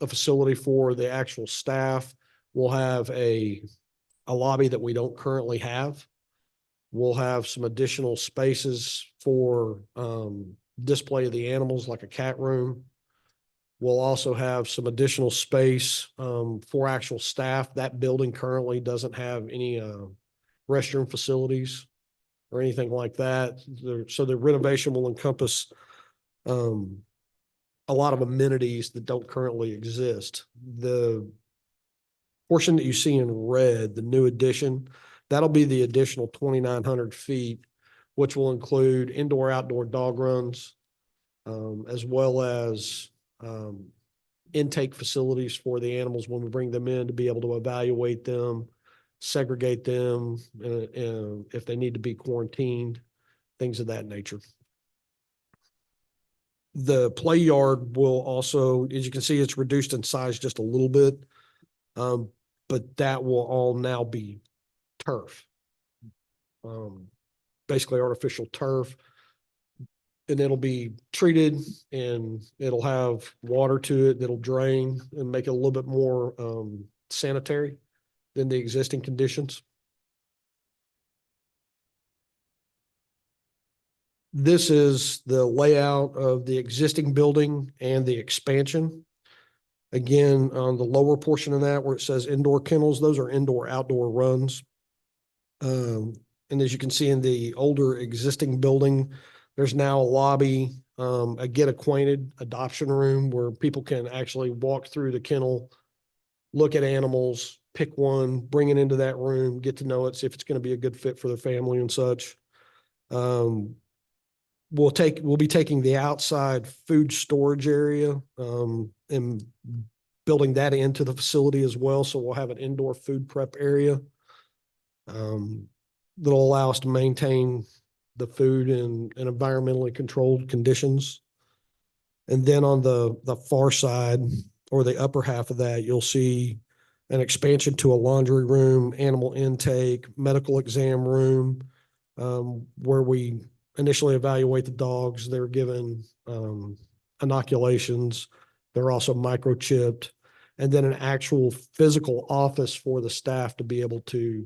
facility for the actual staff. We'll have a lobby that we don't currently have. We'll have some additional spaces for display of the animals, like a cat room. We'll also have some additional space for actual staff. That building currently doesn't have any restroom facilities or anything like that. So the renovation will encompass a lot of amenities that don't currently exist. The portion that you see in red, the new addition, that'll be the additional 2,900 feet, which will include indoor, outdoor dog runs, as well as intake facilities for the animals when we bring them in, to be able to evaluate them, segregate them, if they need to be quarantined, things of that nature. The play yard will also, as you can see, it's reduced in size just a little bit. But that will all now be turf. Basically artificial turf. And it'll be treated and it'll have water to it that'll drain and make it a little bit more sanitary than the existing conditions. This is the layout of the existing building and the expansion. Again, on the lower portion of that where it says indoor kennels, those are indoor-outdoor runs. And as you can see in the older existing building, there's now a lobby, a get acquainted adoption room where people can actually walk through the kennel, look at animals, pick one, bring it into that room, get to know it, see if it's going to be a good fit for their family and such. We'll be taking the outside food storage area and building that into the facility as well. So we'll have an indoor food prep area that'll allow us to maintain the food in environmentally controlled conditions. And then on the far side or the upper half of that, you'll see an expansion to a laundry room, animal intake, medical exam room, where we initially evaluate the dogs. They're given inoculations. They're also microchipped, and then an actual physical office for the staff to be able to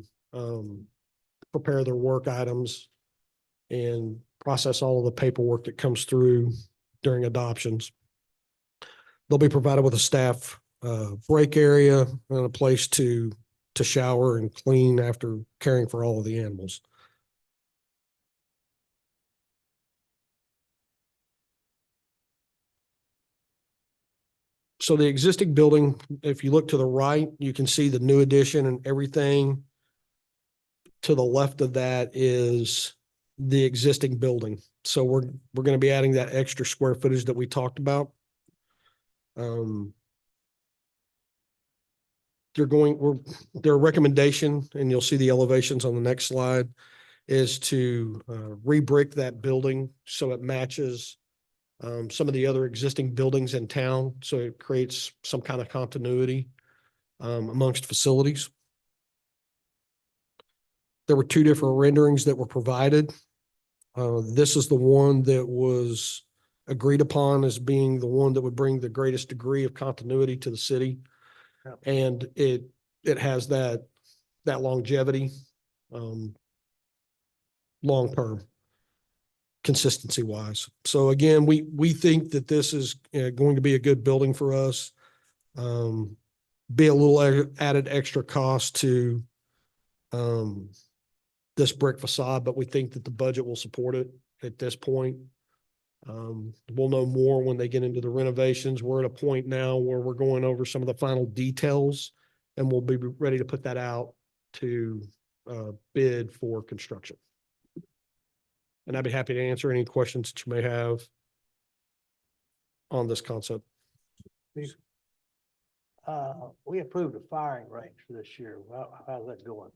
prepare their work items and process all of the paperwork that comes through during adoptions. They'll be provided with a staff break area and a place to shower and clean after caring for all of the animals. So the existing building, if you look to the right, you can see the new addition and everything. To the left of that is the existing building. So we're going to be adding that extra square footage that we talked about. Their recommendation, and you'll see the elevations on the next slide, is to re-brick that building so it matches some of the other existing buildings in town. So it creates some kind of continuity amongst facilities. There were two different renderings that were provided. This is the one that was agreed upon as being the one that would bring the greatest degree of continuity to the city. Yep. And it has that longevity, long-term consistency wise. So again, we think that this is going to be a good building for us. Be a little added extra cost to this brick facade, but we think that the budget will support it at this point. We'll know more when they get into the renovations. We're at a point now where we're going over some of the final details, and we'll be ready to put that out to bid for construction. And I'd be happy to answer any questions that you may have on this concept. We approved a firing range for this year. How's that going?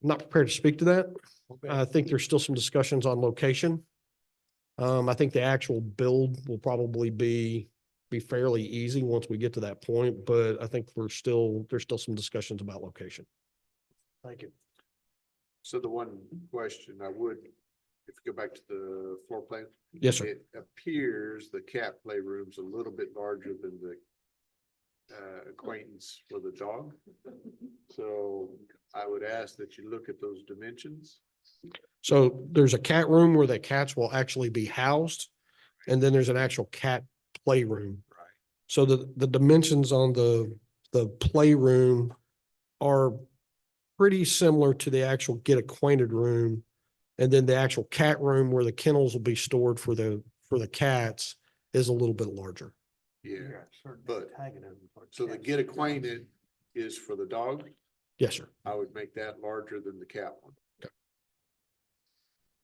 Not prepared to speak to that. I think there's still some discussions on location. I think the actual build will probably be fairly easy once we get to that point, but I think there's still some discussions about location. Thank you. So the one question I would, if you go back to the floor plan. Yes, sir. It appears the cat playroom's a little bit larger than the acquaintance for the dog. So I would ask that you look at those dimensions. So there's a cat room where the cats will actually be housed. And then there's an actual cat playroom. Right. So the dimensions on the playroom are pretty similar to the actual get acquainted room. And then the actual cat room where the kennels will be stored for the cats is a little bit larger. Yeah, but so the get acquainted is for the dog. Yes, sir. I would make that larger than the cat one. Okay.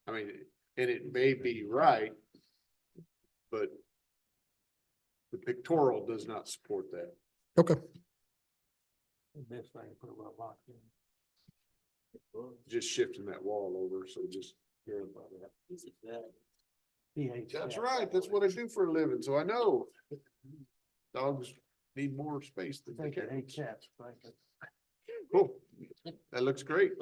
I mean, and it may be right, but the pictorial does not support that. Okay. Best thing, put a little lock in. Just shifting that wall over, so just hear about that. That's right, that's what I do for a living, so I know. Dogs need more space than the cats. cats, Franklin. Cool, that looks great.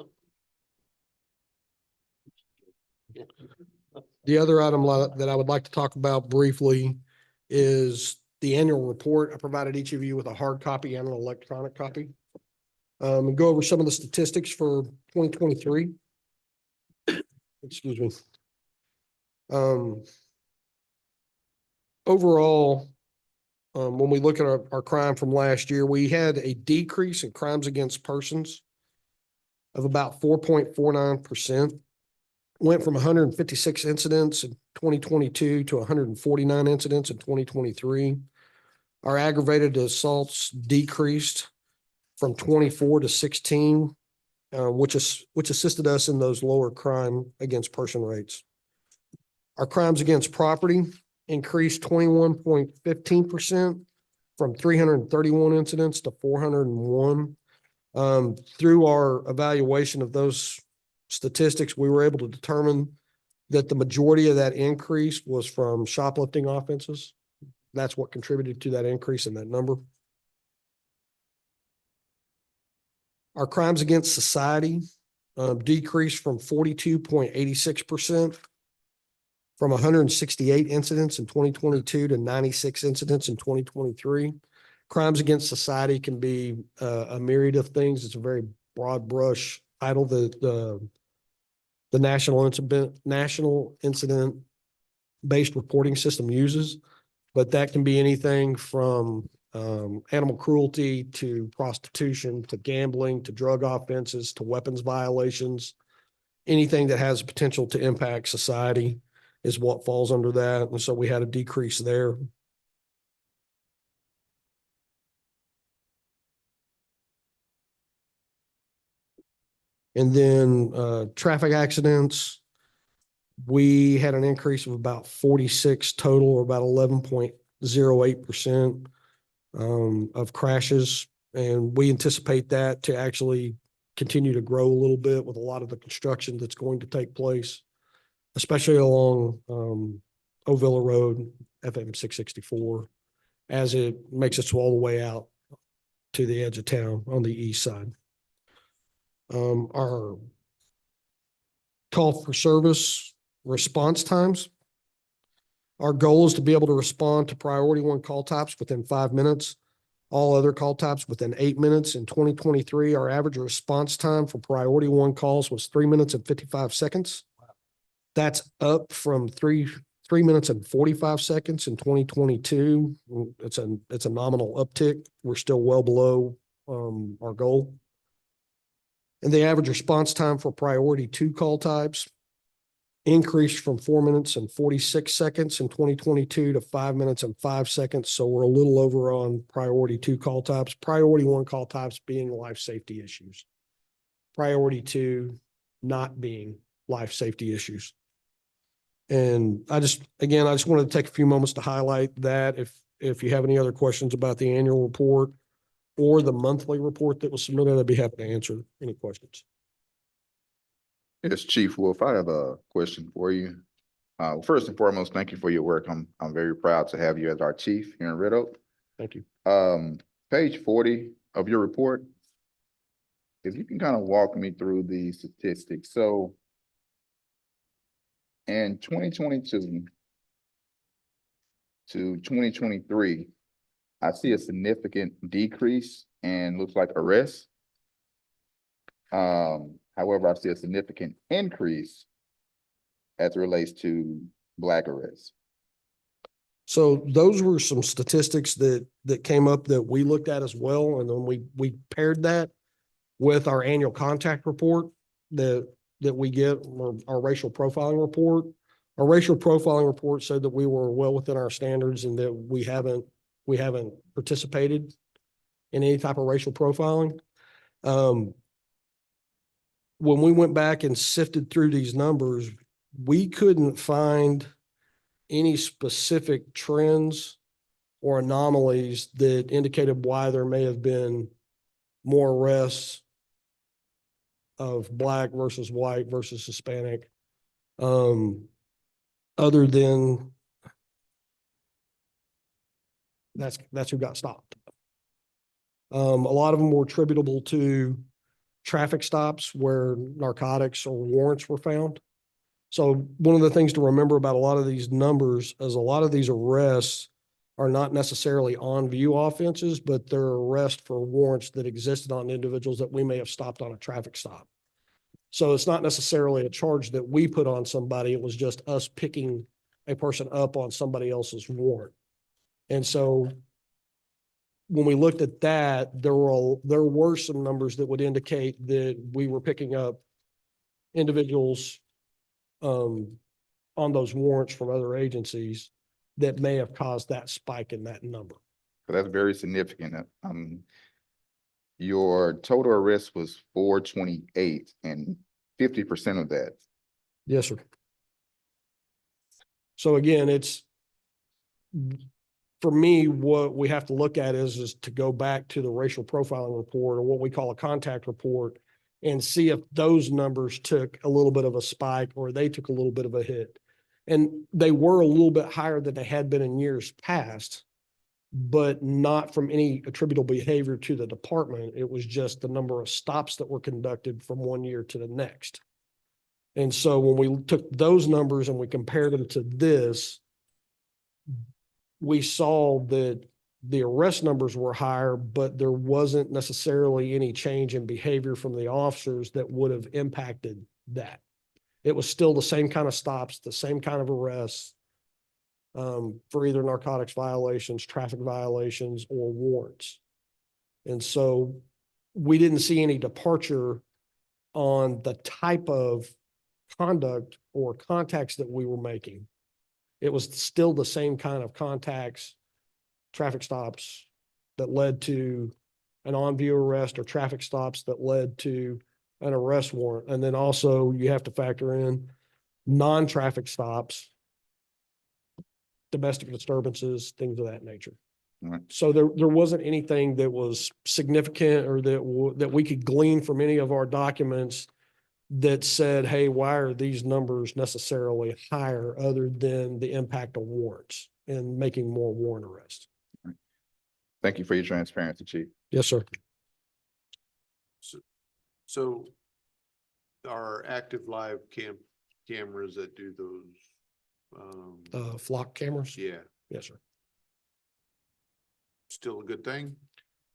The other item that I would like to talk about briefly is the annual report. I provided each of you with a hard copy and an electronic copy. And go over some of the statistics for 2023. Excuse me. Overall, when we look at our crime from last year, we had a decrease in crimes against persons of about 4.49%. Went from 156 incidents in 2022 to 149 incidents in 2023. Our aggravated assaults decreased from 24 to 16, which assisted us in those lower crime against person rates. Our crimes against property increased 21.15% from 331 incidents to 401. Through our evaluation of those statistics, we were able to determine that the majority of that increase was from shoplifting offenses. That's what contributed to that increase in that number. Our crimes against society decreased from 42.86% from 168 incidents in 2022 to 96 incidents in 2023. Crimes against society can be a myriad of things. It's a very broad brush title. The national incident based reporting system uses, but that can be anything from animal cruelty to prostitution to gambling to drug offenses to weapons violations. Anything that has potential to impact society is what falls under that. And so we had a decrease there. And then traffic accidents, we had an increase of about 46 total, or about 11.08% of crashes. And we anticipate that to actually continue to grow a little bit with a lot of the construction that's going to take place, especially along Ovilla Road, FM 664, as it makes its all the way out to the edge of town on the east side. Our call for service response times. Our goal is to be able to respond to priority one call types within 5 minutes. All other call types within 8 minutes. In 2023, our average response time for priority one calls was 3 minutes and 55 seconds. That's up from three minutes and 45 seconds in 2022. It's a nominal uptick. We're still well below our goal. And the average response time for priority two call types increased from 4 minutes and 46 seconds in 2022 to 5 minutes and 5 seconds. So we're a little over on priority two call types, priority one call types being life safety issues. Priority two not being life safety issues. And I just wanted to take a few moments to highlight that. If you have any other questions about the annual report or the monthly report that was submitted, I'd be happy to answer any questions. Yes, Chief Wolf, I have a question for you. First and foremost, thank you for your work. I'm very proud to have you as our chief here in Red Oak. Thank you. Page 40 of your report, if you can kind of walk me through the statistics, so in 2022 to 2023, I see a significant decrease in looks like arrests. However, I see a significant increase as it relates to Black arrests. So those were some statistics that came up that we looked at as well. And then we paired that with our annual contact report that we get, our racial profiling report. Our racial profiling report said that we were well within our standards and that we haven't participated in any type of racial profiling. When we went back and sifted through these numbers, we couldn't find any specific trends or anomalies that indicated why there may have been more arrests of Black versus white versus Hispanic. Other than that's who got stopped. A lot of them were attributable to traffic stops where narcotics or warrants were found. So one of the things to remember about a lot of these numbers is a lot of these arrests are not necessarily on view offenses, but they're arrests for warrants that existed on individuals that we may have stopped on a traffic stop. So it's not necessarily a charge that we put on somebody. It was just us picking a person up on somebody else's warrant. And so when we looked at that, there were some numbers that would indicate that we were picking up individuals on those warrants from other agencies that may have caused that spike in that number. So that's very significant. Your total arrest was 428 and 50% of that. Yes, sir. So again, it's, for me, what we have to look at is to go back to the racial profiling report, or what we call a contact report, and see if those numbers took a little bit of a spike or they took a little bit of a hit. And they were a little bit higher than they had been in years past, but not from any attributable behavior to the department. It was just the number of stops that were conducted from one year to the next. And so when we took those numbers and we compared them to this, we saw that the arrest numbers were higher, but there wasn't necessarily any change in behavior from the officers that would have impacted that. It was still the same kind of stops, the same kind of arrests for either narcotics violations, traffic violations, or warrants. And so we didn't see any departure on the type of conduct or contacts that we were making. It was still the same kind of contacts, traffic stops that led to an on-view arrest, or traffic stops that led to an arrest warrant. And then also you have to factor in non-traffic stops, domestic disturbances, things of that nature. Right. So there wasn't anything that was significant or that we could glean from any of our documents that said, hey, why are these numbers necessarily higher, other than the impact of warrants and making more warrant arrests. Thank you for your transparency, Chief. Yes, sir. So our active live cameras that do those, Flock cameras? yeah, Yes, sir. still a good thing?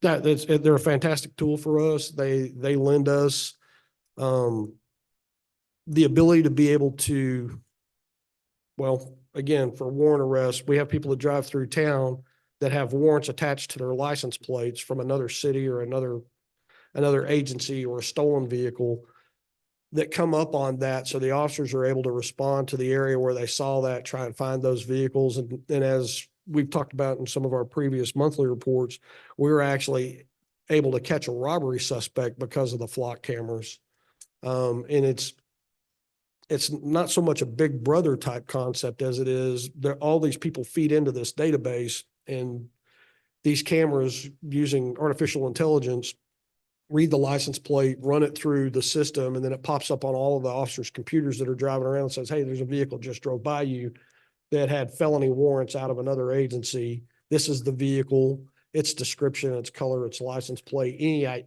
They're a fantastic tool for us. They lend us the ability to be able to, well, again, for warrant arrests, we have people that drive through town that have warrants attached to their license plates from another city or another agency or a stolen vehicle that come up on that. So the officers are able to respond to the area where they saw that, try and find those vehicles. And as we've talked about in some of our previous monthly reports, we were actually able to catch a robbery suspect because of the flock cameras. And it's not so much a big brother type concept as it is all these people feed into this database, and these cameras, using artificial intelligence, read the license plate, run it through the system, and then it pops up on all of the officers' computers that are driving around and says, hey, there's a vehicle just drove by you that had felony warrants out of another agency. This is the vehicle. its description, its color, its license plate,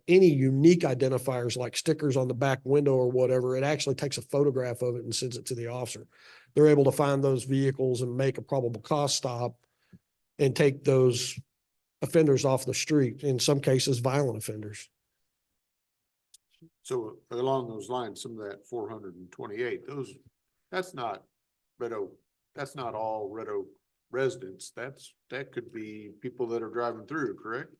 any unique identifiers like stickers on the back window or whatever, it actually takes a photograph of it and sends it to the officer. They're able to find those vehicles and make a probable cause stop and take those offenders off the street, in some cases, violent offenders. So along those lines, some of that 428, that's not Red Oak, that's not all Red Oak residents. That could be people that are driving through, correct?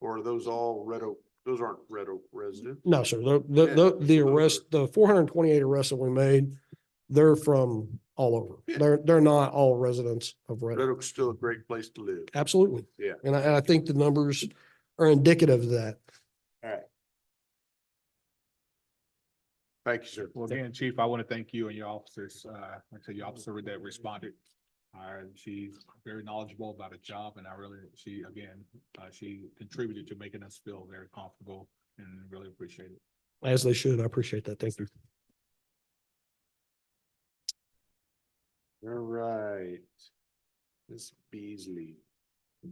Or are those all Red Oak, those aren't Red Oak residents? No, sir. Yeah, The so arrest, the 428 arrests that we made, they're from all over. Yeah. They're not all residents of Red Red Oak. Oak's still a great place to live. Absolutely. Yeah. And I think the numbers are indicative of that. All right. Thank you, sir. Well, again, Chief, I want to thank you and your officers, like I said, your officer that responded. She's very knowledgeable about a job and she contributed to making us feel very comfortable and really appreciate it. As they should. I appreciate that. Thank you. All right. Ms. Beasley.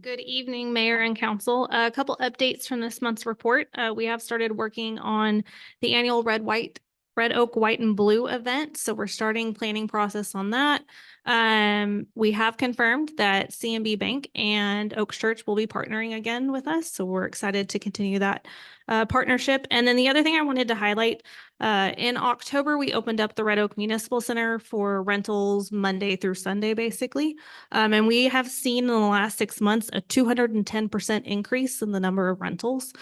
Good evening, Mayor and Council. A couple updates from this month's report. We have started working on the annual Red Oak White and Blue event. So we're starting planning process on that. We have confirmed that CMB Bank and Oaks Church will be partnering again with us. So we're excited to continue that partnership. And then the other thing I wanted to highlight, in October, we opened up the Red Oak Municipal Center for rentals Monday through Sunday, basically. And we have seen in the last 6 months a 210% increase in the number of rentals.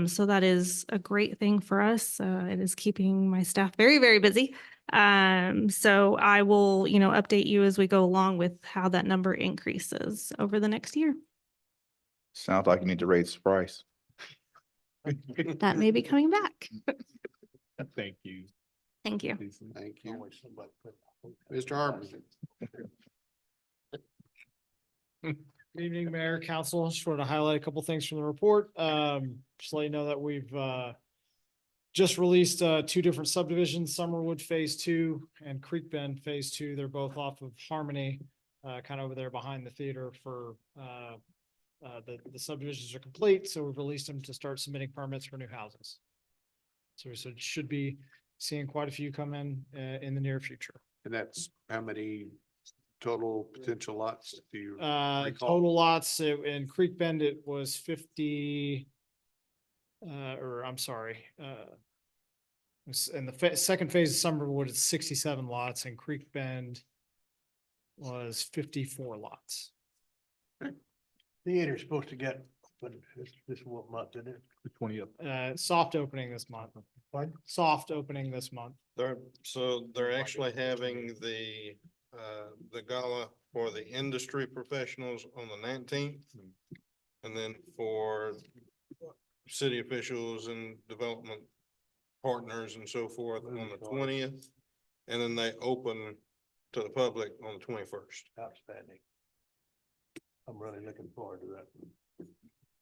So that is a great thing for us. It is keeping my staff very, very busy. So I will, update you as we go along with how that number increases over the next year. Sounds like you need to raise the price. That may be coming back. Thank you. Thank you. Thank you. Mr. Harmon. Good evening, Mayor, Council. Just wanted to highlight a couple things from the report. Just let you know that we've just released 2 different subdivisions, Summerwood Phase 2 and Creek Bend Phase 2. They're both off of Harmony, kind of over there behind the theater for the subdivisions are complete. So we've released them to start submitting permits for new houses. So we should be seeing quite a few come in the near future. And that's how many total potential lots do you recall? Total lots in Creek Bend, it was 50, or I'm sorry. In the second phase of Summerwood, it's 67 lots, and Creek Bend was 54 lots. Theater's supposed to get, but this what month is it? The 20th. Soft opening this month. Soft opening this month. They're actually having the gala for the industry professionals on the 19th. And then for city officials and development partners and so forth on the 20th. And then they open to the public on the 21st. Outstanding. I'm really looking forward to that.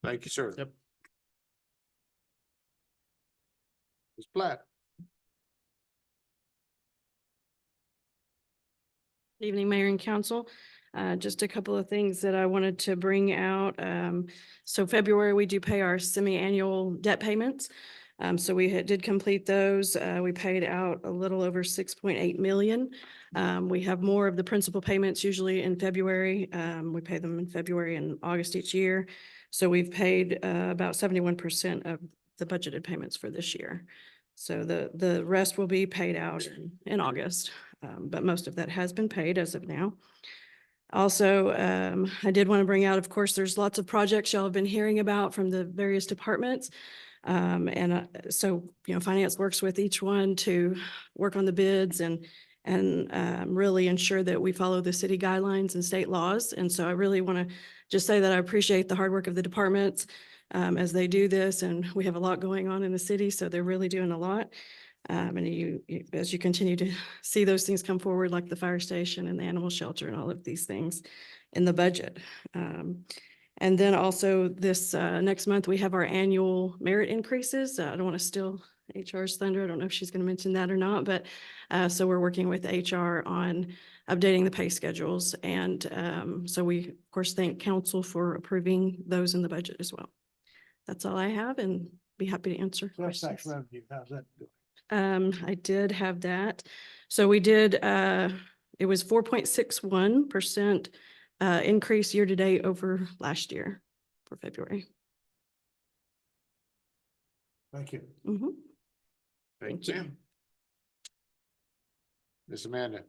Thank you, sir. Yep. Ms. Platt. Evening, Mayor and Council. Just a couple of things that I wanted to bring out. So February, we do pay our semi-annual debt payments. So we did complete those. We paid out a little over 6.8 million. We have more of the principal payments usually in February. We pay them in February and August each year. So we've paid about 71% of the budgeted payments for this year. So the rest will be paid out in August, but most of that has been paid as of now. Also, I did want to bring out, of course, there's lots of projects y'all have been hearing about from the various departments. So, finance works with each one to work on the bids and really ensure that we follow the city guidelines and state laws. And so I really want to just say that I appreciate the hard work of the departments as they do this. And we have a lot going on in the city, so they're really doing a lot. And as you continue to see those things come forward, like the fire station and the animal shelter and all of these things in the budget. And then also this next month, we have our annual merit increases. I don't want to steal HR's thunder. I don't know if she's going to mention that or not, but so we're working with HR on updating the pay schedules. And so we, of course, thank council for approving those in the budget as well. That's all I have and be happy to answer Sales tax questions. revenue, how's that doing? I did have that. So we did, it was 4.61% increase year to date over last year for February. Thank you. Mhm. Thank Thank you. you. Ms. Amanda.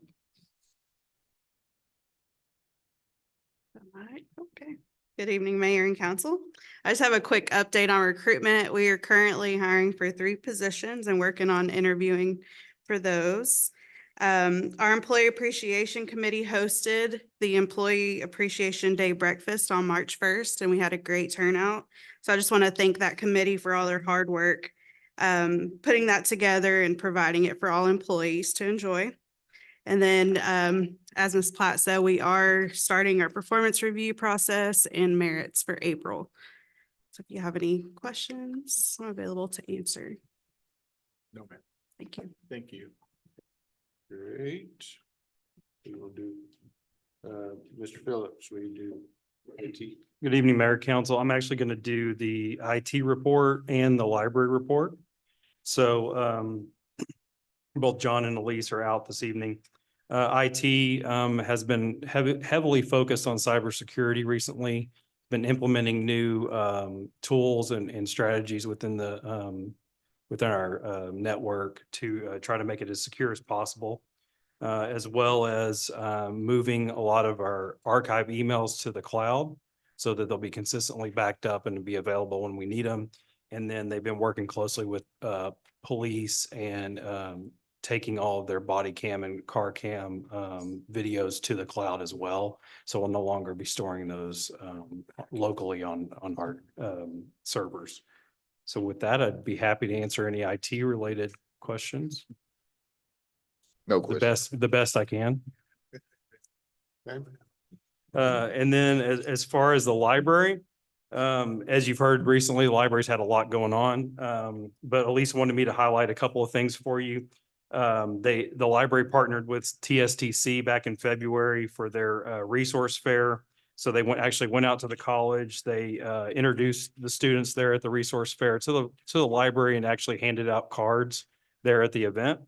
All right, okay. Good evening, Mayor and Council. I just have a quick update on recruitment. We are currently hiring for 3 positions and working on interviewing for those. Our Employee Appreciation Committee hosted the Employee Appreciation Day breakfast on March 1st, and we had a great turnout. So I just want to thank that committee for all their hard work, putting that together and providing it for all employees to enjoy. And then, as Ms. Platt said, we are starting our performance review process and merits for April. So if you have any questions, I'm available to answer. No, ma'am. Thank you. Thank you. Great. We will do, Mr. Phillips, we do IT. Good evening, Mayor, Council. I'm actually going to do the IT report and the library report. So both John and Elise are out this evening. IT has been heavily focused on cybersecurity recently, been implementing new tools and strategies within our network to try to make it as secure as possible, as well as moving a lot of our archive emails to the cloud so that they'll be consistently backed up and be available when we need them. And then they've been working closely with police and taking all of their body cam and car cam videos to the cloud as well. So we'll no longer be storing those locally on our servers. So with that, I'd be happy to answer any IT related questions. No question. The best I can. Okay. And then as far as the library, as you've heard recently, the library's had a lot going on. But Elise wanted me to highlight a couple of things for you. The library partnered with TSTC back in February for their resource fair. So they actually went out to the college. They introduced the students there at the resource fair to the library and actually handed out cards there at the event.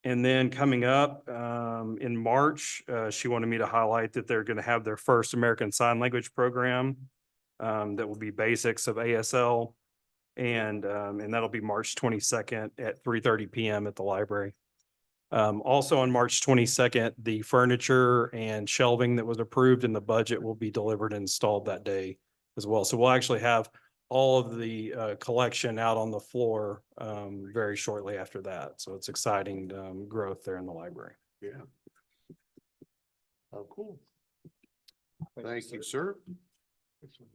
And then coming up in March, she wanted me to highlight that they're going to have their first American Sign Language program that will be basics of ASL. And that'll be March 22nd at 3:30 p.m. at the library. Also on March 22nd, the furniture and shelving that was approved in the budget will be delivered and installed that day as well. So we'll actually have all of the collection out on the floor very shortly after that. So it's exciting growth there in the library. Yeah. Oh, cool. Thank you, sir.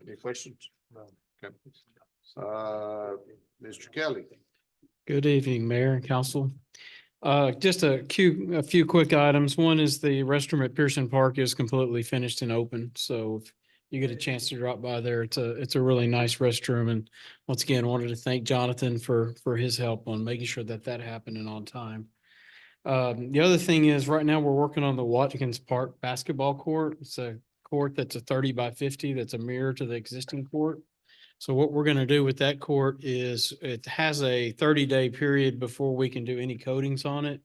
Any questions? No. Okay. Mr. Kelly. Good evening, Mayor and Council. Just a few quick items. One is the restroom at Pearson Park is completely finished and open. So if you get a chance to drop by there, it's a really nice restroom. And once again, wanted to thank Jonathan for his help on making sure that happened and on time. The other thing is right now we're working on the Watkins Park basketball court. It's a court that's a 30 by 50. That's a mirror to the existing court. So what we're going to do with that court is it has a 30-day period before we can do any coatings on it.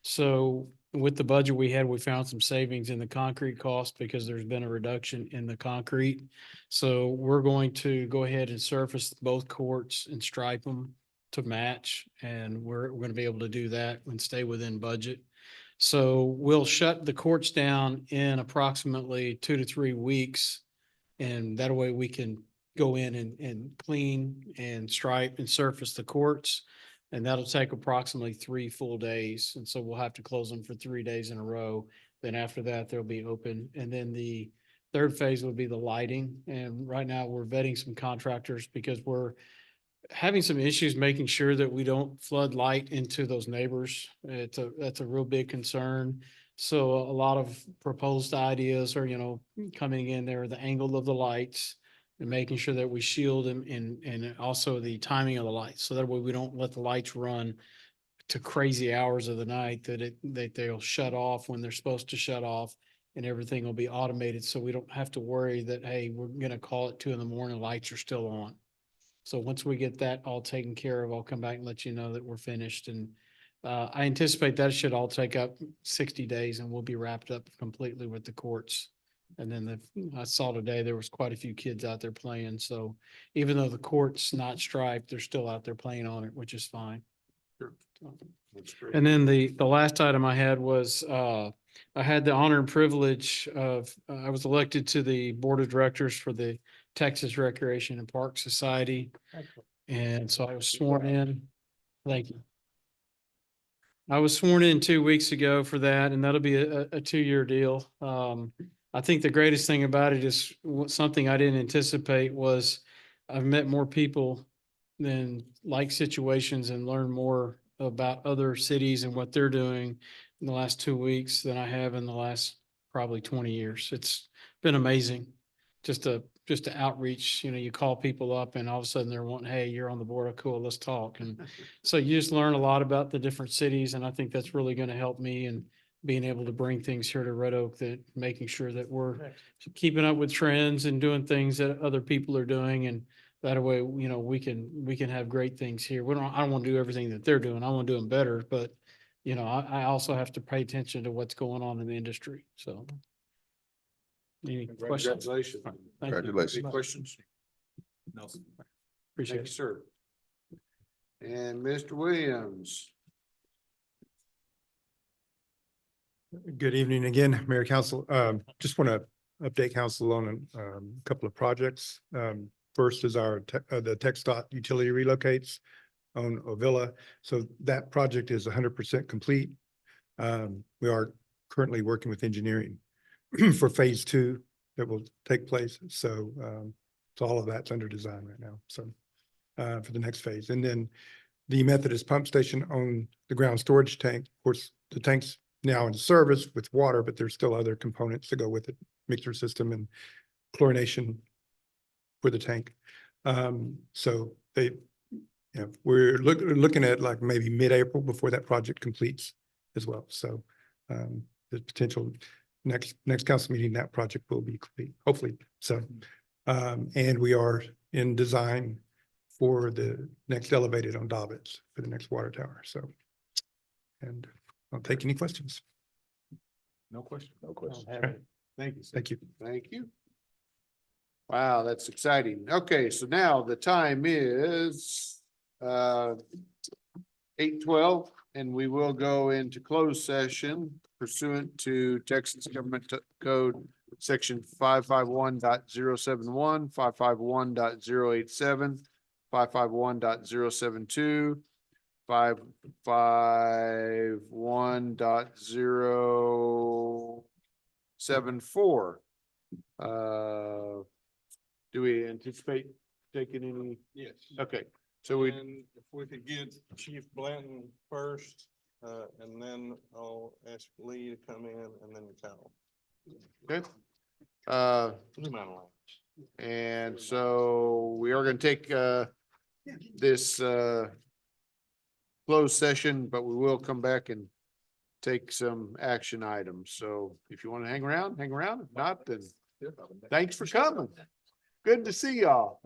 So with the budget we had, we found some savings in the concrete cost because there's been a reduction in the concrete. So we're going to go ahead and surface both courts and stripe them to match. And we're going to be able to do that and stay within budget. So we'll shut the courts down in approximately 2 to 3 weeks. And that way we can go in and clean and stripe and surface the courts. And that'll take approximately 3 full days. And so we'll have to close them for 3 days in a row. Then after that, they'll be open. And then the third phase will be the lighting. And right now we're vetting some contractors because we're having some issues making sure that we don't flood light into those neighbors. That's a real big concern. So a lot of proposed ideas are, coming in there, the angle of the lights, and making sure that we shield them and also the timing of the lights. So that way we don't let the lights run to crazy hours of the night that they'll shut off when they're supposed to shut off and everything will be automated. So we don't have to worry that, hey, we're going to call it 2 a.m, lights are still on. So once we get that all taken care of, I'll come back and let you know that we're finished. And I anticipate that should all take up 60 days and we'll be wrapped up completely with the courts. And then I saw today, there was quite a few kids out there playing. So even though the court's not striped, they're still out there playing on it, which is fine. Sure. That's great. And then the last item I had was, I had the honor and privilege of, I was elected to the board of directors for the Texas Recreation and Park Society. And so I was sworn in. Thank you. I was sworn in 2 weeks ago for that, and that'll be a 2-year deal. I think the greatest thing about it is something I didn't anticipate was I've met more people than like situations and learned more about other cities and what they're doing in the last 2 weeks than I have in the last probably 20 years. It's been amazing. Just to outreach, you call people up and all of a sudden they're wanting, hey, you're on the board. Oh, cool, let's talk. And so you just learn a lot about the different cities. And I think that's really going to help me in being able to bring things here to Red Oak, that making sure that we're keeping up with trends and doing things that other people are doing. And that way, we can have great things here. I don't want to do everything that they're doing. I want to do them better, but I also have to pay attention to what's going on in the industry. So. Any questions? Congratulations. Thank you. Congratulations. Any questions? No. Thank Appreciate you, it. sir. And Mr. Williams. Good evening again, Mayor Council. Just want to update council on a couple of projects. First is our the TxDOT utility relocates on Ovilla. So that project is 100% complete. We are currently working with engineering for phase 2 that will take place. So all of that's under design right now. So for the next phase. And then the Methodist pump station on the ground storage tank, of course, the tank's now in service with water, but there's still other components to go with it, mixer system and chlorination for the tank. So we're looking at like maybe mid-April before that project completes as well. So the potential next council meeting, that project will be complete, hopefully. So, and we are in design for the next elevated on Dobbins for the next water tower. So, and I'll take any questions. No question. No question. Thank you. Thank you. Thank you. Wow, that's exciting. Okay, so now the time is 8:12, and we will go into closed session pursuant to Texas Government Code Section 551.071, 551.087, 551.072, 551.074. Do we anticipate taking any? Yes. Okay, so we, And if we could get Chief Blanton first, and then I'll ask Lee to come in and then Cal. okay. Blue Mountain Line. And so we are gonna take this closed session, but we will come back and take some action items. So if you want to hang around, hang around. If not, then thanks for coming. Good to see y'all.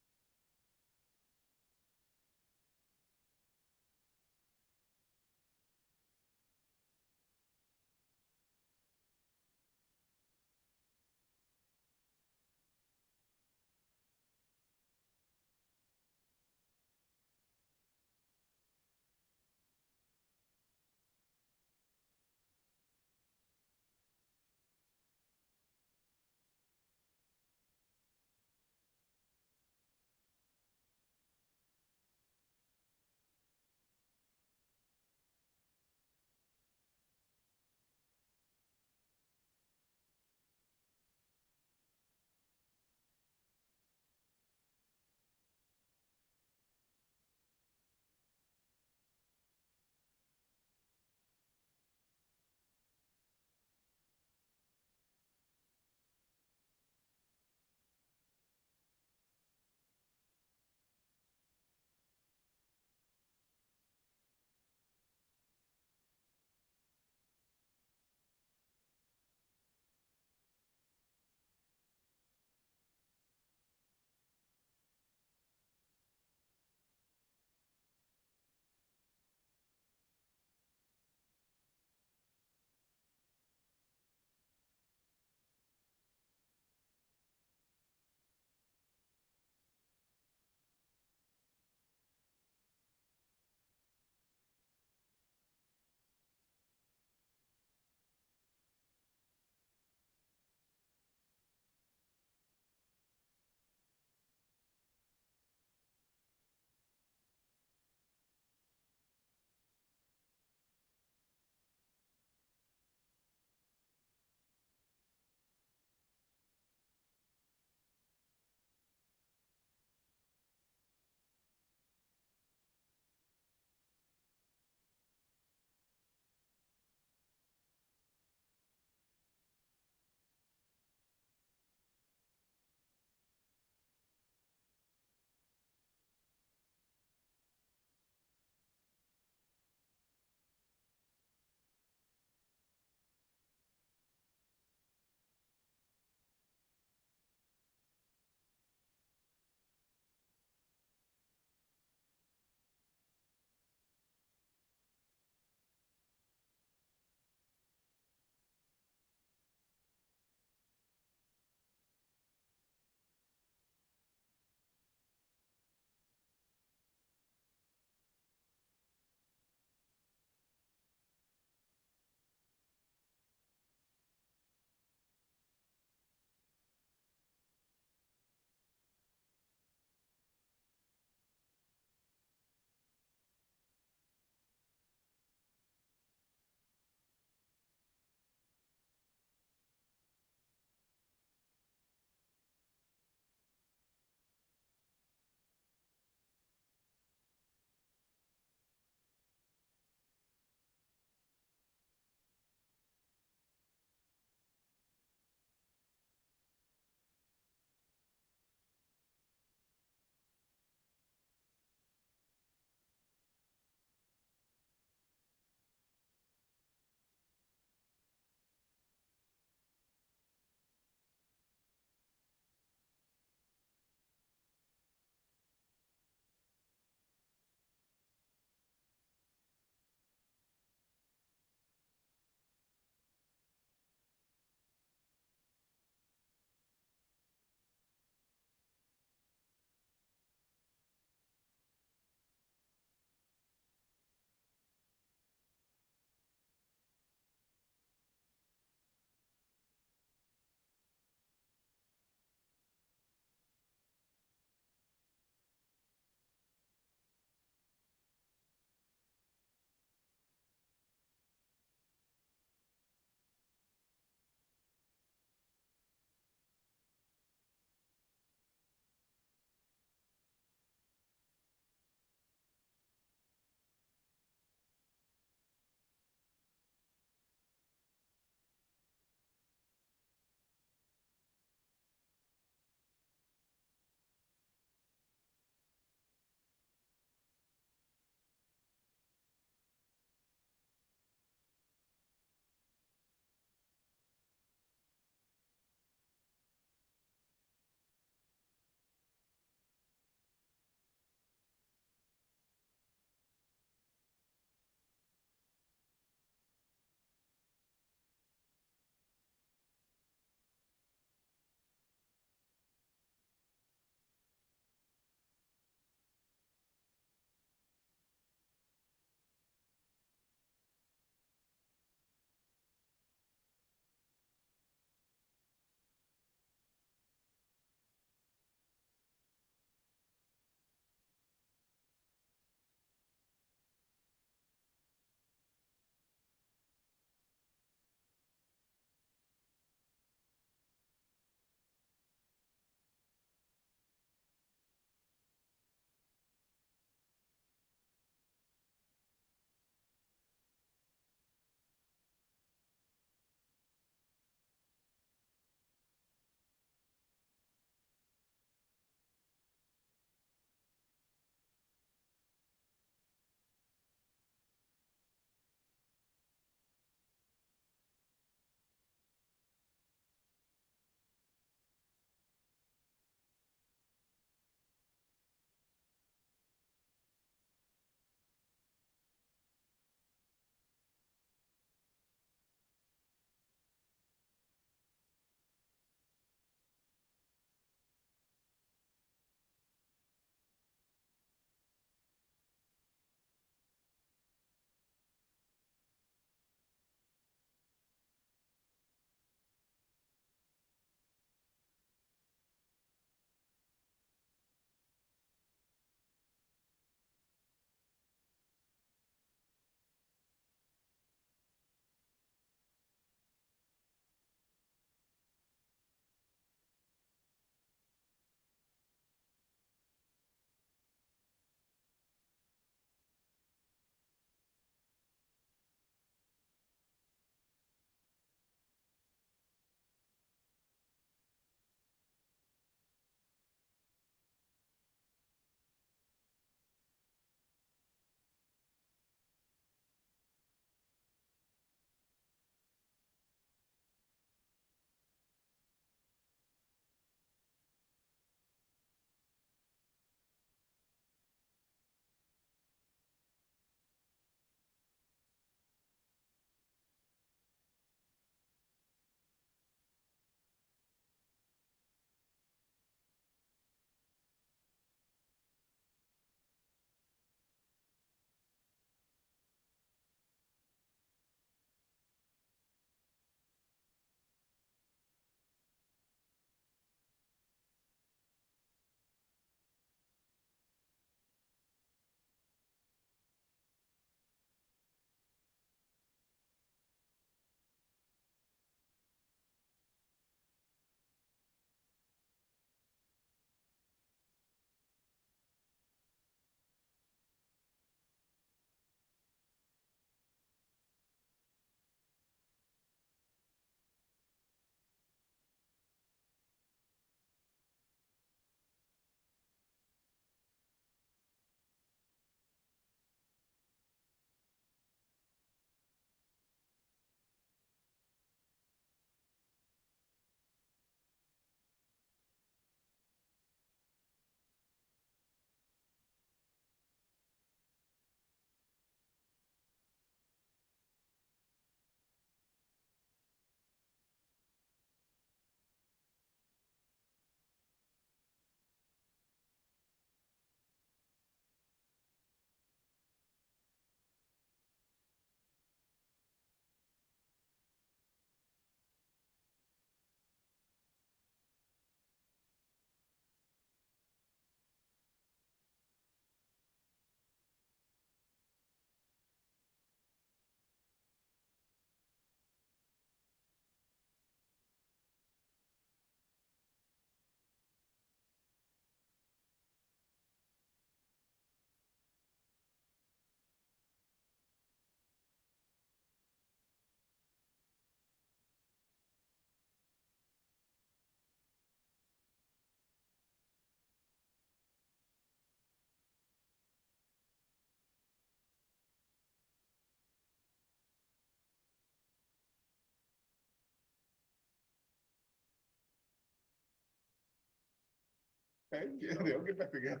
They'll get back together.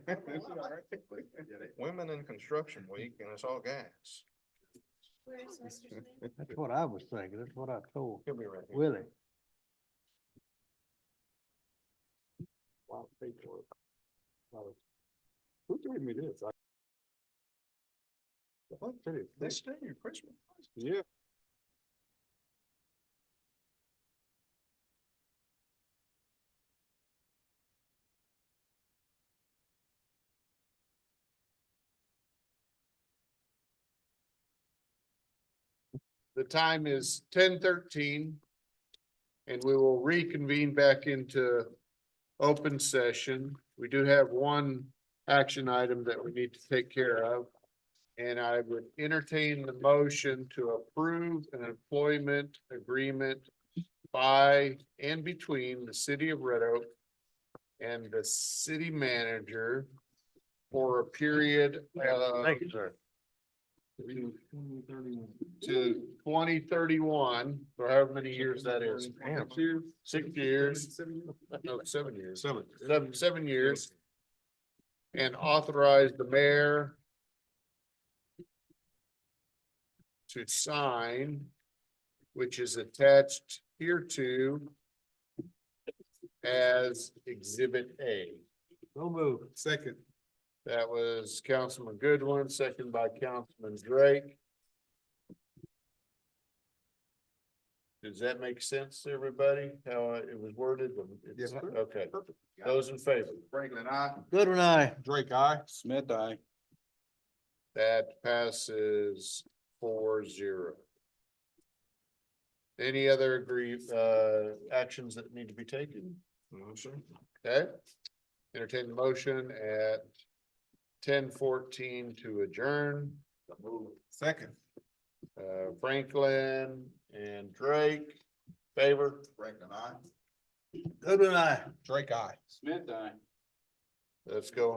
Women in Construction Week and it's all gas. That's what I was thinking. That's what I told He'll be right here. Willie. Wow, paperwork. Who gave me this? This day, your Christmas. Yeah. The time is 10:13. And we will reconvene back into open session. We do have one action item that we need to take care of. And I would entertain the motion to approve an employment agreement by and between the city of Red Oak and the city manager for a period Thank you, sir. to 2031, or however many years that is. 6 years. No, 7 years. Seven years. And authorize the mayor to sign, which is attached hereto as Exhibit A. No move. Second. That was Councilman Goodwin, second by Councilman Drake. Does that make sense to everybody, how it was worded? Yes, sir. Okay, those in favor? Franklin, I. Good one, I. Drake, aye. Smith, aye. That passes 4-0. Any other actions that need to be taken? No, sir. Okay. Entertain the motion at 10:14 to adjourn. Second. Franklin and Drake, favor? Franklin, I. Good one, I. Drake, aye. Smith, aye. Let's go home.